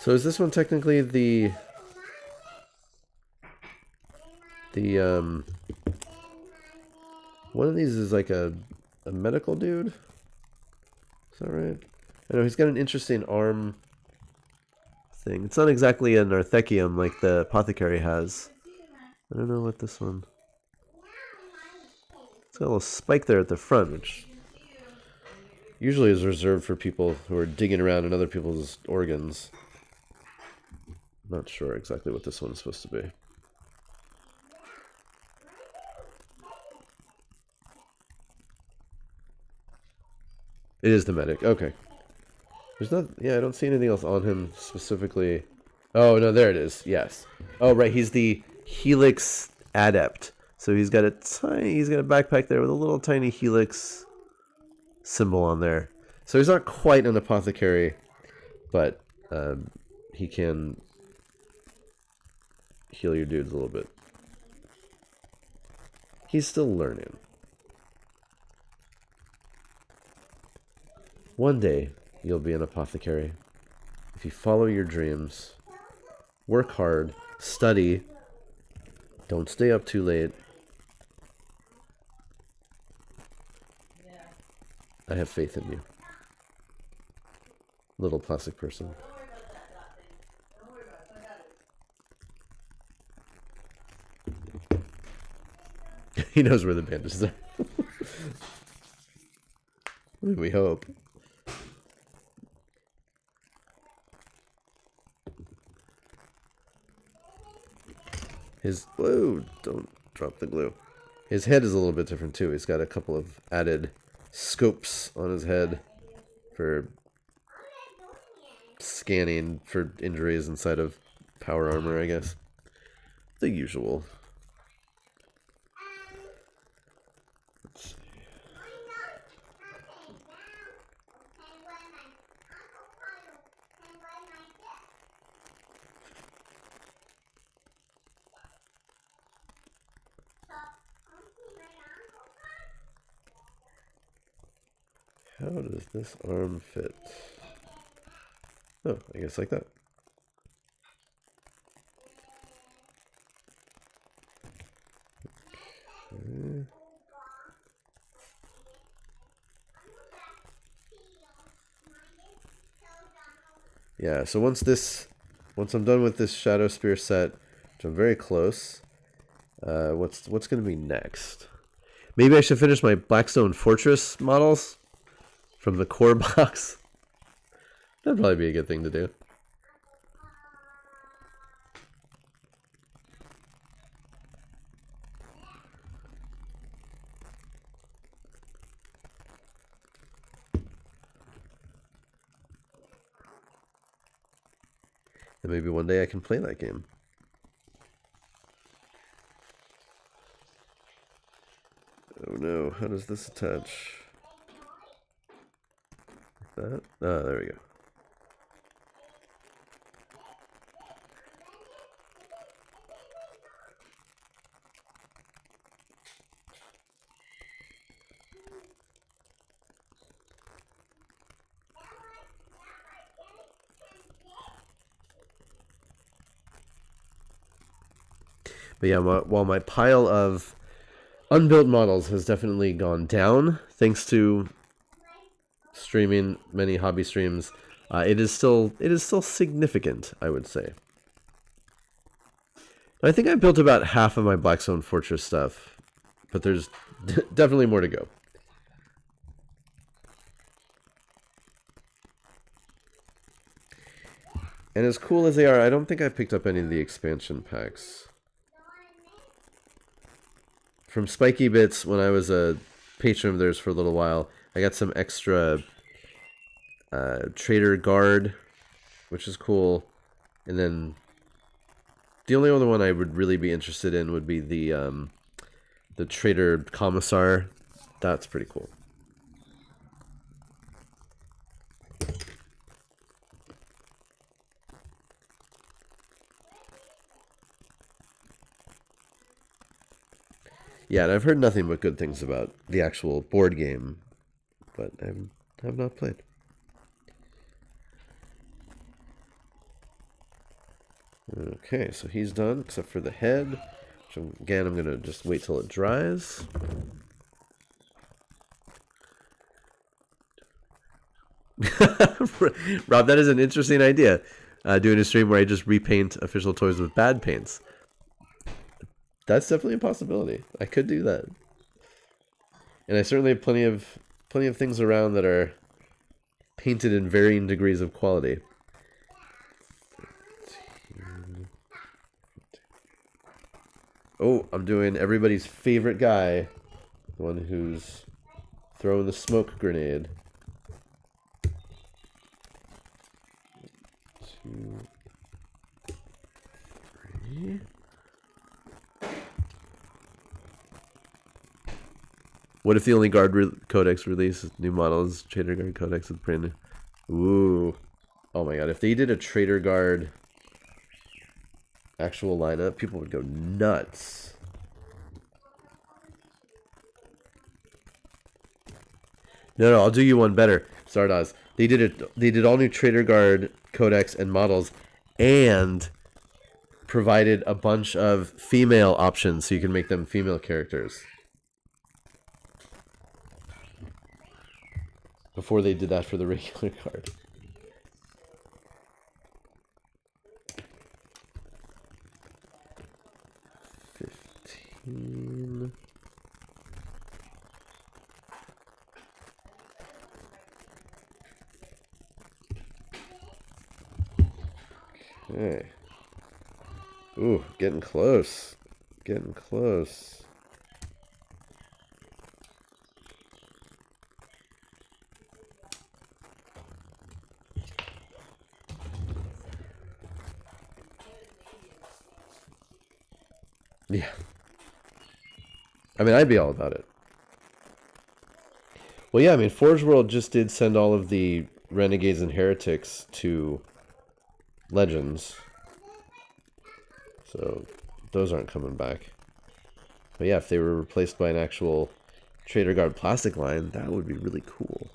So is this one technically the one of these is like a medical dude? Is that right? I know he's got an interesting arm thing. It's not exactly a narthekium like the apothecary has. I don't know what this one. It's got a little spike there at the front, which usually is reserved for people who are digging around in other people's organs. Not sure exactly what this one's supposed to be. It is the medic. Okay. There's not. Yeah, I don't see anything else on him specifically. Oh no, there it is. Yes. Oh right, he's the Helix Adept. So he's got a backpack there with a little tiny Helix symbol on there. So he's not quite an apothecary, but he can heal your dudes a little bit. He's still learning. One day, you'll be an apothecary. If you follow your dreams, work hard, study, don't stay up too late. I have faith in you. Little plastic person. He knows where the bandages are. We hope. Whoa, don't drop the glue. His head is a little bit different too. He's got a couple of added scopes on his head for scanning for injuries inside of power armor, I guess. The usual. Let's see. How does this arm fit? Oh, I guess like that. Okay. Yeah, so once I'm done with this Shadowspear set, which I'm very close, what's going to be next? Maybe I should finish my Blackstone Fortress models from the core box. That'd probably be a good thing to do. And maybe one day I can play that game. Oh no, how does this attach? Like that? Ah, there we go. But yeah, while my pile of unbuilt models has definitely gone down, thanks to streaming many hobby streams, it is still significant, I would say. I think I built about half of my Blackstone Fortress stuff, but there's definitely more to go. And as cool as they are, I don't think I picked up any of the expansion packs. From Spiky Bits, when I was a patron of theirs for a little while, I got some extra Trader Guard, which is cool. And then the only other one I would really be interested in would be the Trader Commissar. That's pretty cool. Yeah, and I've heard nothing but good things about the actual board game, but I have not played. Okay, so he's done, except for the head, which again, I'm going to just wait till it dries. Rob, that is an interesting idea, doing a stream where I just repaint official toys with bad paints. That's definitely a possibility. I could do that. And I certainly have plenty of things around that are painted in varying degrees of quality. Oh, I'm doing everybody's favorite guy. The one who's throwing the smoke grenade. 2, 3. What if the only Guard Codex release new models, Trader Guard Codex with brand new? Ooh. Oh my god, if they did a Trader Guard actual lineup, people would go nuts. No, I'll do you one better. Zardoz. They did it. They did all new Trader Guard codex and models, and provided a bunch of female options so you can make them female characters. Before they did that for the regular card. Okay. Ooh, getting close. Getting close. Yeah. I mean, I'd be all about it. Well, yeah, I mean, Forge World just did send all of the Renegades and Heretics to Legends. So, those aren't coming back. But yeah, if they were replaced by an actual Trader Guard plastic line, that would be really cool.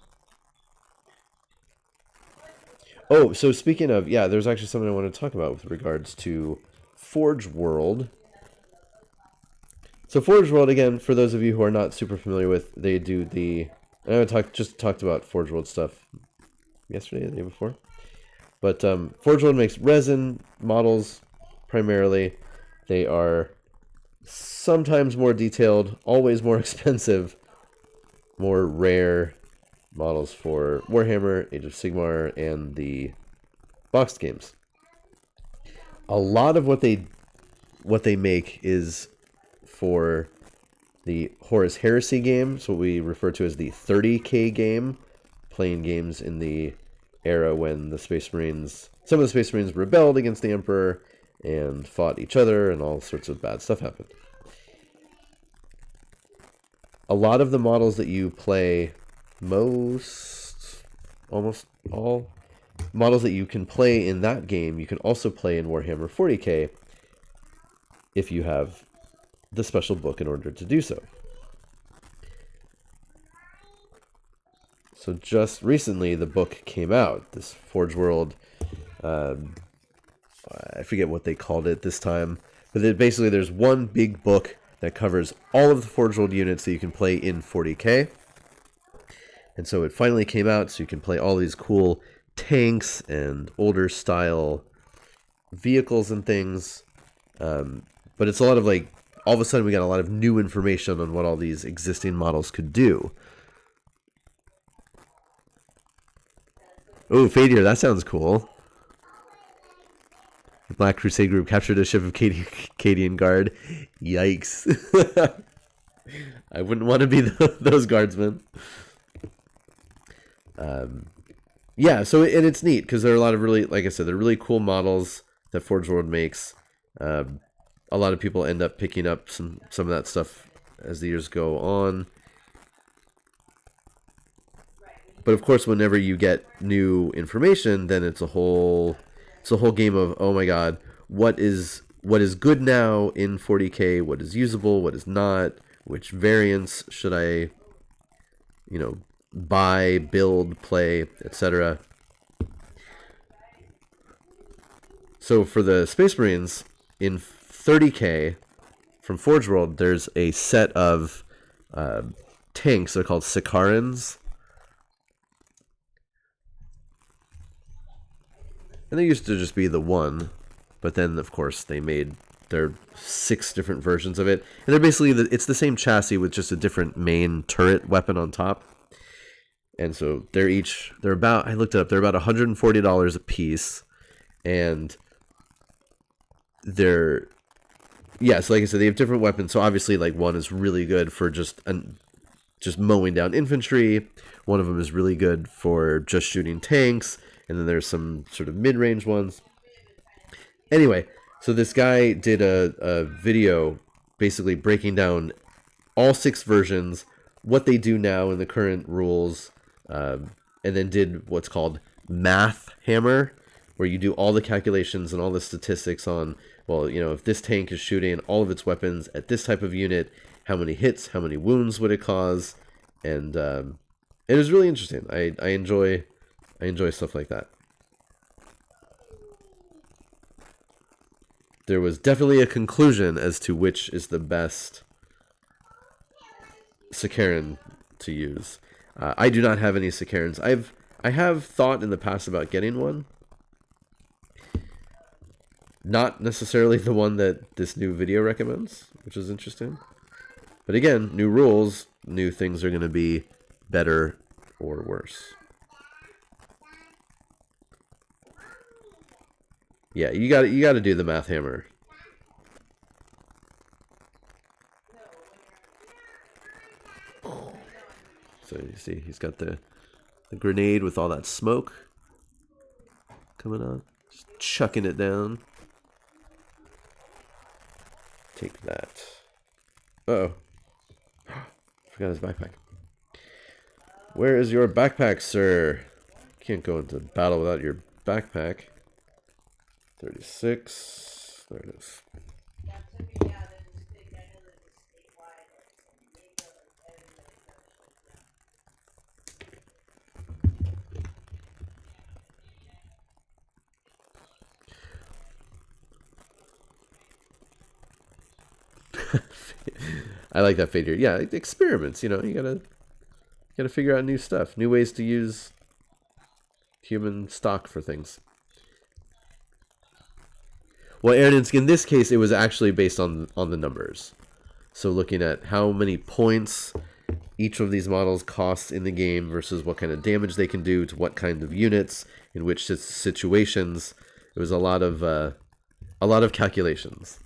Oh, so speaking of, yeah, there's actually something I want to talk about with regards to Forge World. So Forge World, again, for those of you who are not super familiar with, they do the... I just talked about Forge World stuff yesterday, the day before. But Forge World makes resin models, primarily. They are sometimes more detailed, always more expensive, more rare models for Warhammer, Age of Sigmar, and the boxed games. A lot of what they make is for the Horus Heresy game, so what we refer to as the 30K game, playing games in the era when the Space Marines, some of the Space Marines rebelled against the Emperor and fought each other, and all sorts of bad stuff happened. A lot of the models that you play, almost all models that you can play in that game, you can also play in Warhammer 40K if you have the special book in order to do so. So just recently the book came out, this Forge World, I forget what they called it this time, but basically there's one big book that covers all of the Forge World units that you can play in 40K. And so it finally came out, so you can play all these cool tanks and older style vehicles and things. But it's a lot of like, all of a sudden we got a lot of new information on what all these existing models could do. Oh, Fadir, that sounds cool. The Black Crusade group captured a ship of Cadian Guard. Yikes. I wouldn't want to be those guardsmen. Yeah, so and it's neat because there are a lot of really, like I said, they're really cool models that Forge World makes. A lot of people end up picking up some of that stuff as the years go on. But of course, whenever you get new information, then it's a whole game of, oh my god, what is good now in 40K? What is usable? What is not? Which variants should I, buy, build, play, etc. So for the Space Marines in 30K from Forge World, there's a set of tanks. They're called Sicarans. And they used to just be the one, but then of course they made their 6 different versions of it, and they're basically it's the same chassis with just a different main turret weapon on top. And so they're about, I looked it up, they're about $140 a piece, and so like I said, they have different weapons. So obviously, like, one is really good for just mowing down infantry. One of them is really good for just shooting tanks. And then there's some sort of mid-range ones. Anyway, so this guy did a video basically breaking down all 6 versions, what they do now in the current rules, and then did what's called Math Hammer, where you do all the calculations and all the statistics on, well, if this tank is shooting all of its weapons at this type of unit, how many hits, how many wounds would it cause, and it was really interesting. I enjoy stuff like that. There was definitely a conclusion as to which is the best Sicaran to use. I do not have any Sicarans. I have thought in the past about getting one. Not necessarily the one that this new video recommends, which is interesting. But again, new rules, new things are going to be better or worse. Yeah, you got to do the math hammer. So you see, he's got the grenade with all that smoke coming out, just chucking it down. Take that. Uh-oh. Forgot his backpack. Where is your backpack, sir? Can't go into battle without your backpack. 36. There it is. I like that figure. Yeah, experiments. You know, you gotta figure out new stuff, new ways to use human stock for things. Well, Aaron, in this case, it was actually based on the numbers. So looking at how many points each of these models costs in the game versus what kind of damage they can do to what kind of units in which situations. It was a lot of calculations.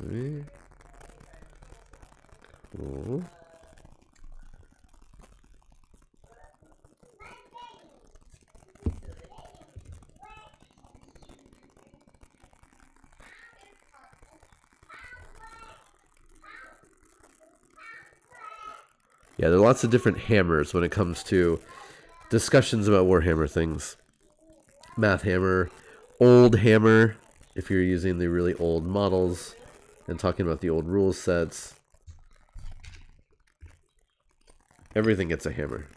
Okay. Cool. Yeah, there are lots of different hammers when it comes to discussions about Warhammer things. Math hammer, old hammer, if you're using the really old models and talking about the old rules sets. Everything gets a hammer.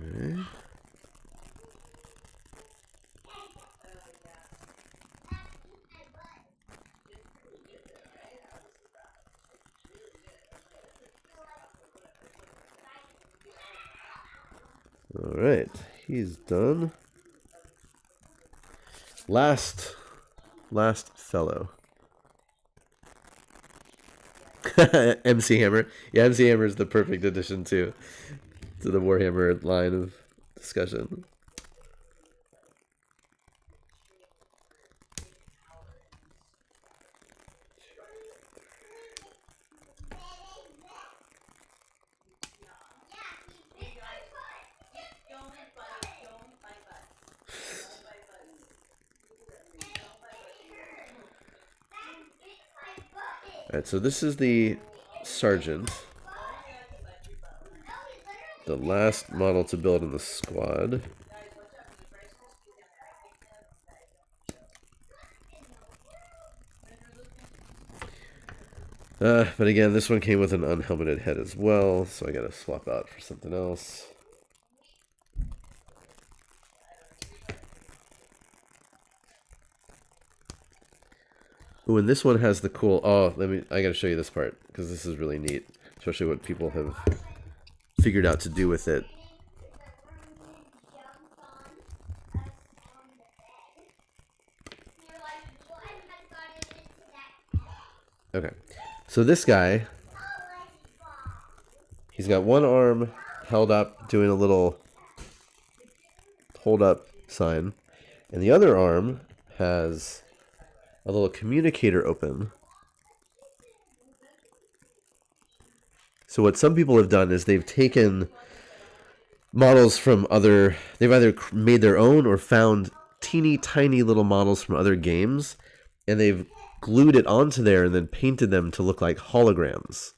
Okay. All right, he's done. Last fellow. MC Hammer. Yeah, MC Hammer is the perfect addition to the Warhammer line of discussion. Alright, so this is the Sergeant. The last model to build in the squad. But again, this one came with an unhelmeted head as well, so I gotta swap out for something else. Ooh, and this one has the cool... Oh, I gotta show you this part, because this is really neat. Especially what people have figured out to do with it. Okay, so this guy, he's got one arm held up doing a little hold up sign, and the other arm has a little communicator open. So what some people have done is they've taken models from other... They've either made their own or found teeny tiny little models from other games, and they've glued it onto there and then painted them to look like holograms.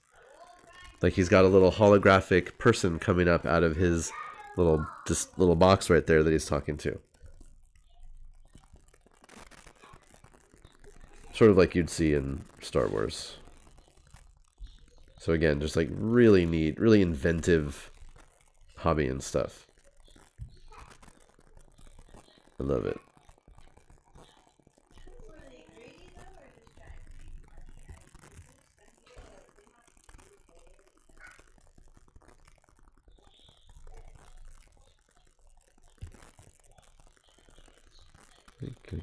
Like he's got a little holographic person coming up out of his little box right there that he's talking to. Sort of like you'd see in Star Wars. So again, just like really neat, really inventive hobby and stuff. I love it. Okay.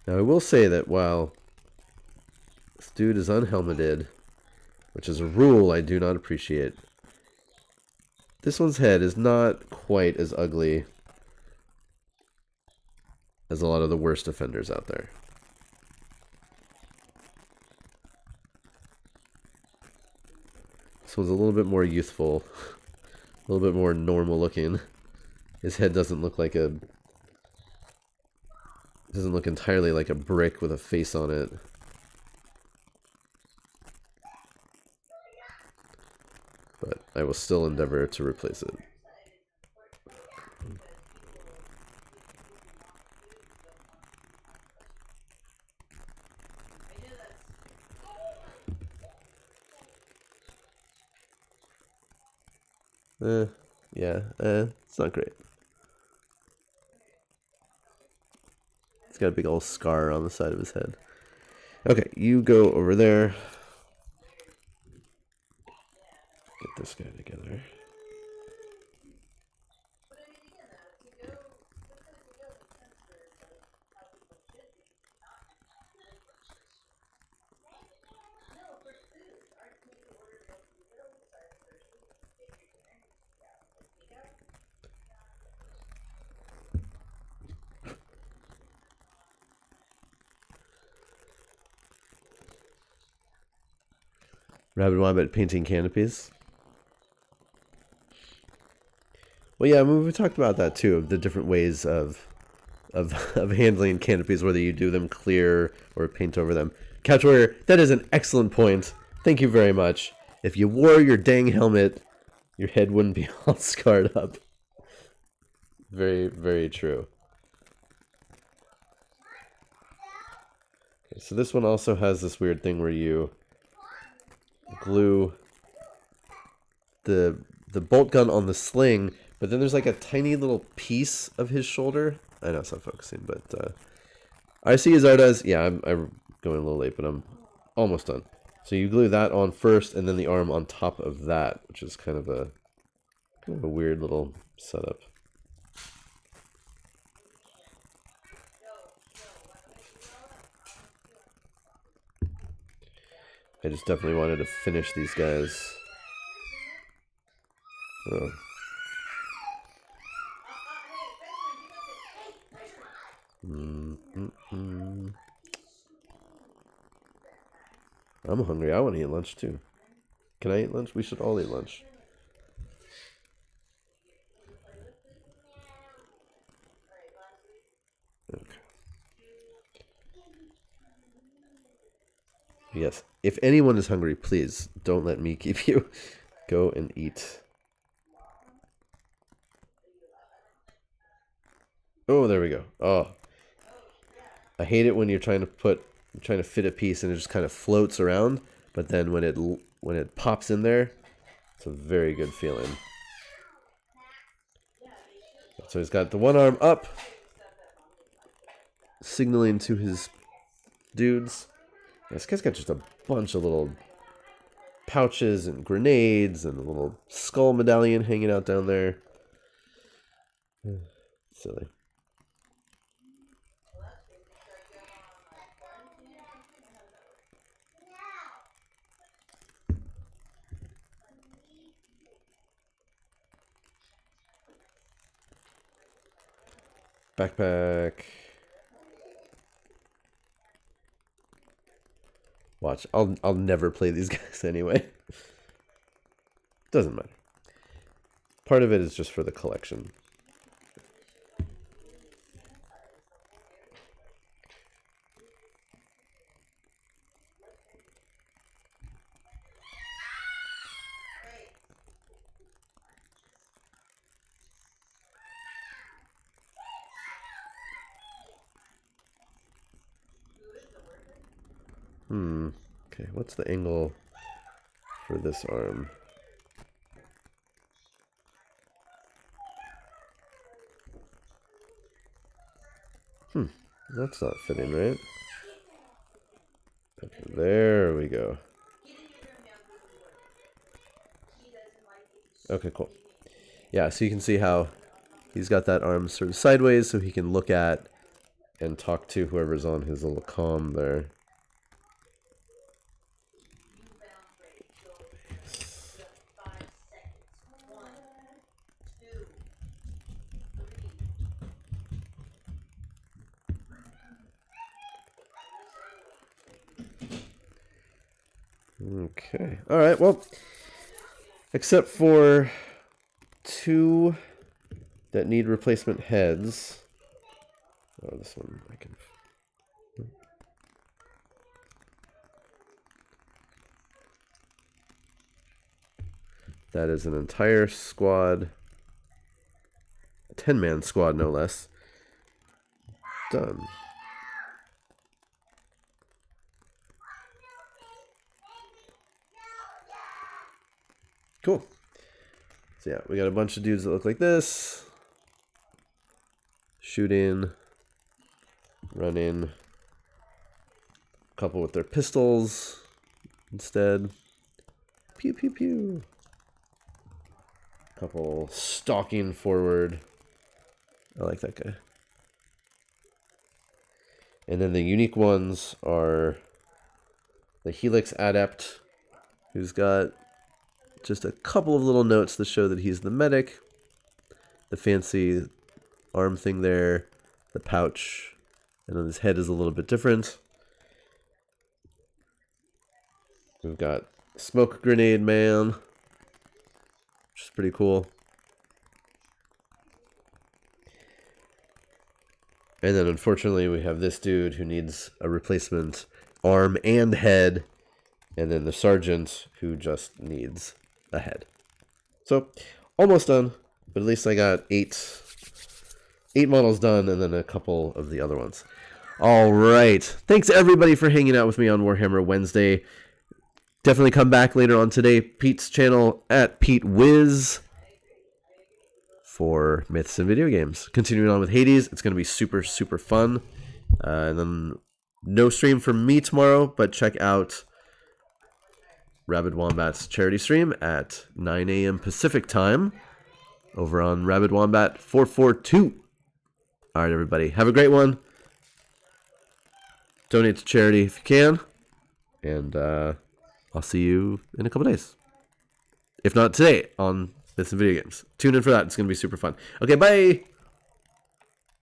Now I will say that while this dude is unhelmeted, which is a rule I do not appreciate, this one's head is not quite as ugly as a lot of the worst offenders out there. This one's a little bit more youthful, a little bit more normal looking. His head doesn't look like a... doesn't look entirely like a brick with a face on it. But I will still endeavor to replace it. It's not great. He's got a big old scar on the side of his head. Okay, you go over there. Get this guy together. Rabid Wombat painting canopies. Well, yeah, I mean, we talked about that too, of the different ways of handling canopies, whether you do them clear or paint over them. Couch Warrior, that is an excellent point. Thank you very much. If you wore your dang helmet, your head wouldn't be all scarred up. Very, very true. Okay, so this one also has this weird thing where you glue the bolt gun on the sling, but then there's like a tiny little piece of his shoulder. I know it's not focusing, but I see as Ardas. Yeah, I'm going a little late, but I'm almost done. So you glue that on first, and then the arm on top of that, which is kind of a weird little setup. I just definitely wanted to finish these guys. Oh. I'm hungry. I want to eat lunch too. Can I eat lunch? We should all eat lunch. Okay. Yes. If anyone is hungry, please don't let me keep you. Go and eat. Oh, there we go. Oh, I hate it when you're trying to fit a piece and it just kind of floats around, but then when it pops in there, it's a very good feeling. So he's got the one arm up, signaling to his dudes. This guy's got just a bunch of little pouches and grenades and a little skull medallion hanging out down there. Silly. Backpack. Watch, I'll never play these guys anyway. Doesn't matter. Part of it is just for the collection. Okay, what's the angle for this arm? That's not fitting, right? Okay, there we go. Okay, cool. Yeah, so you can see how he's got that arm sort of sideways so he can look at and talk to whoever's on his little comm there. Okay. All right. Well, except for 2 that need replacement heads. Oh, this one I can. That is an entire squad. A 10-man squad, no less. Done. Cool. So yeah, we got a bunch of dudes that look like this. Shooting. Running. A couple with their pistols instead. Pew pew pew. A couple stalking forward. I like that guy. And then the unique ones are the Helix Adept, who's got just a couple of little notes that show that he's the medic. The fancy arm thing there, the pouch, and then his head is a little bit different. We've got Smoke Grenade Man, which is pretty cool. And then unfortunately we have this dude who needs a replacement arm and head, and then the sergeant who just needs a head. So almost done, but at least I got eight models done, and then a couple of the other ones. All right, thanks everybody for hanging out with me on Warhammer Wednesday. Definitely come back later on today, Pete's channel at PeteWiz, for myths and video games. Continuing on with Hades, it's going to be super, super fun. And then no stream from me tomorrow, but check out Rabid Wombat's charity stream at 9 a.m. Pacific time over on Rabid Wombat 442. All right, everybody, have a great one. Donate to charity if you can, and I'll see you in a couple days. If not today on Myths and Video Games. Tune in for that. It's going to be super fun. Okay, bye.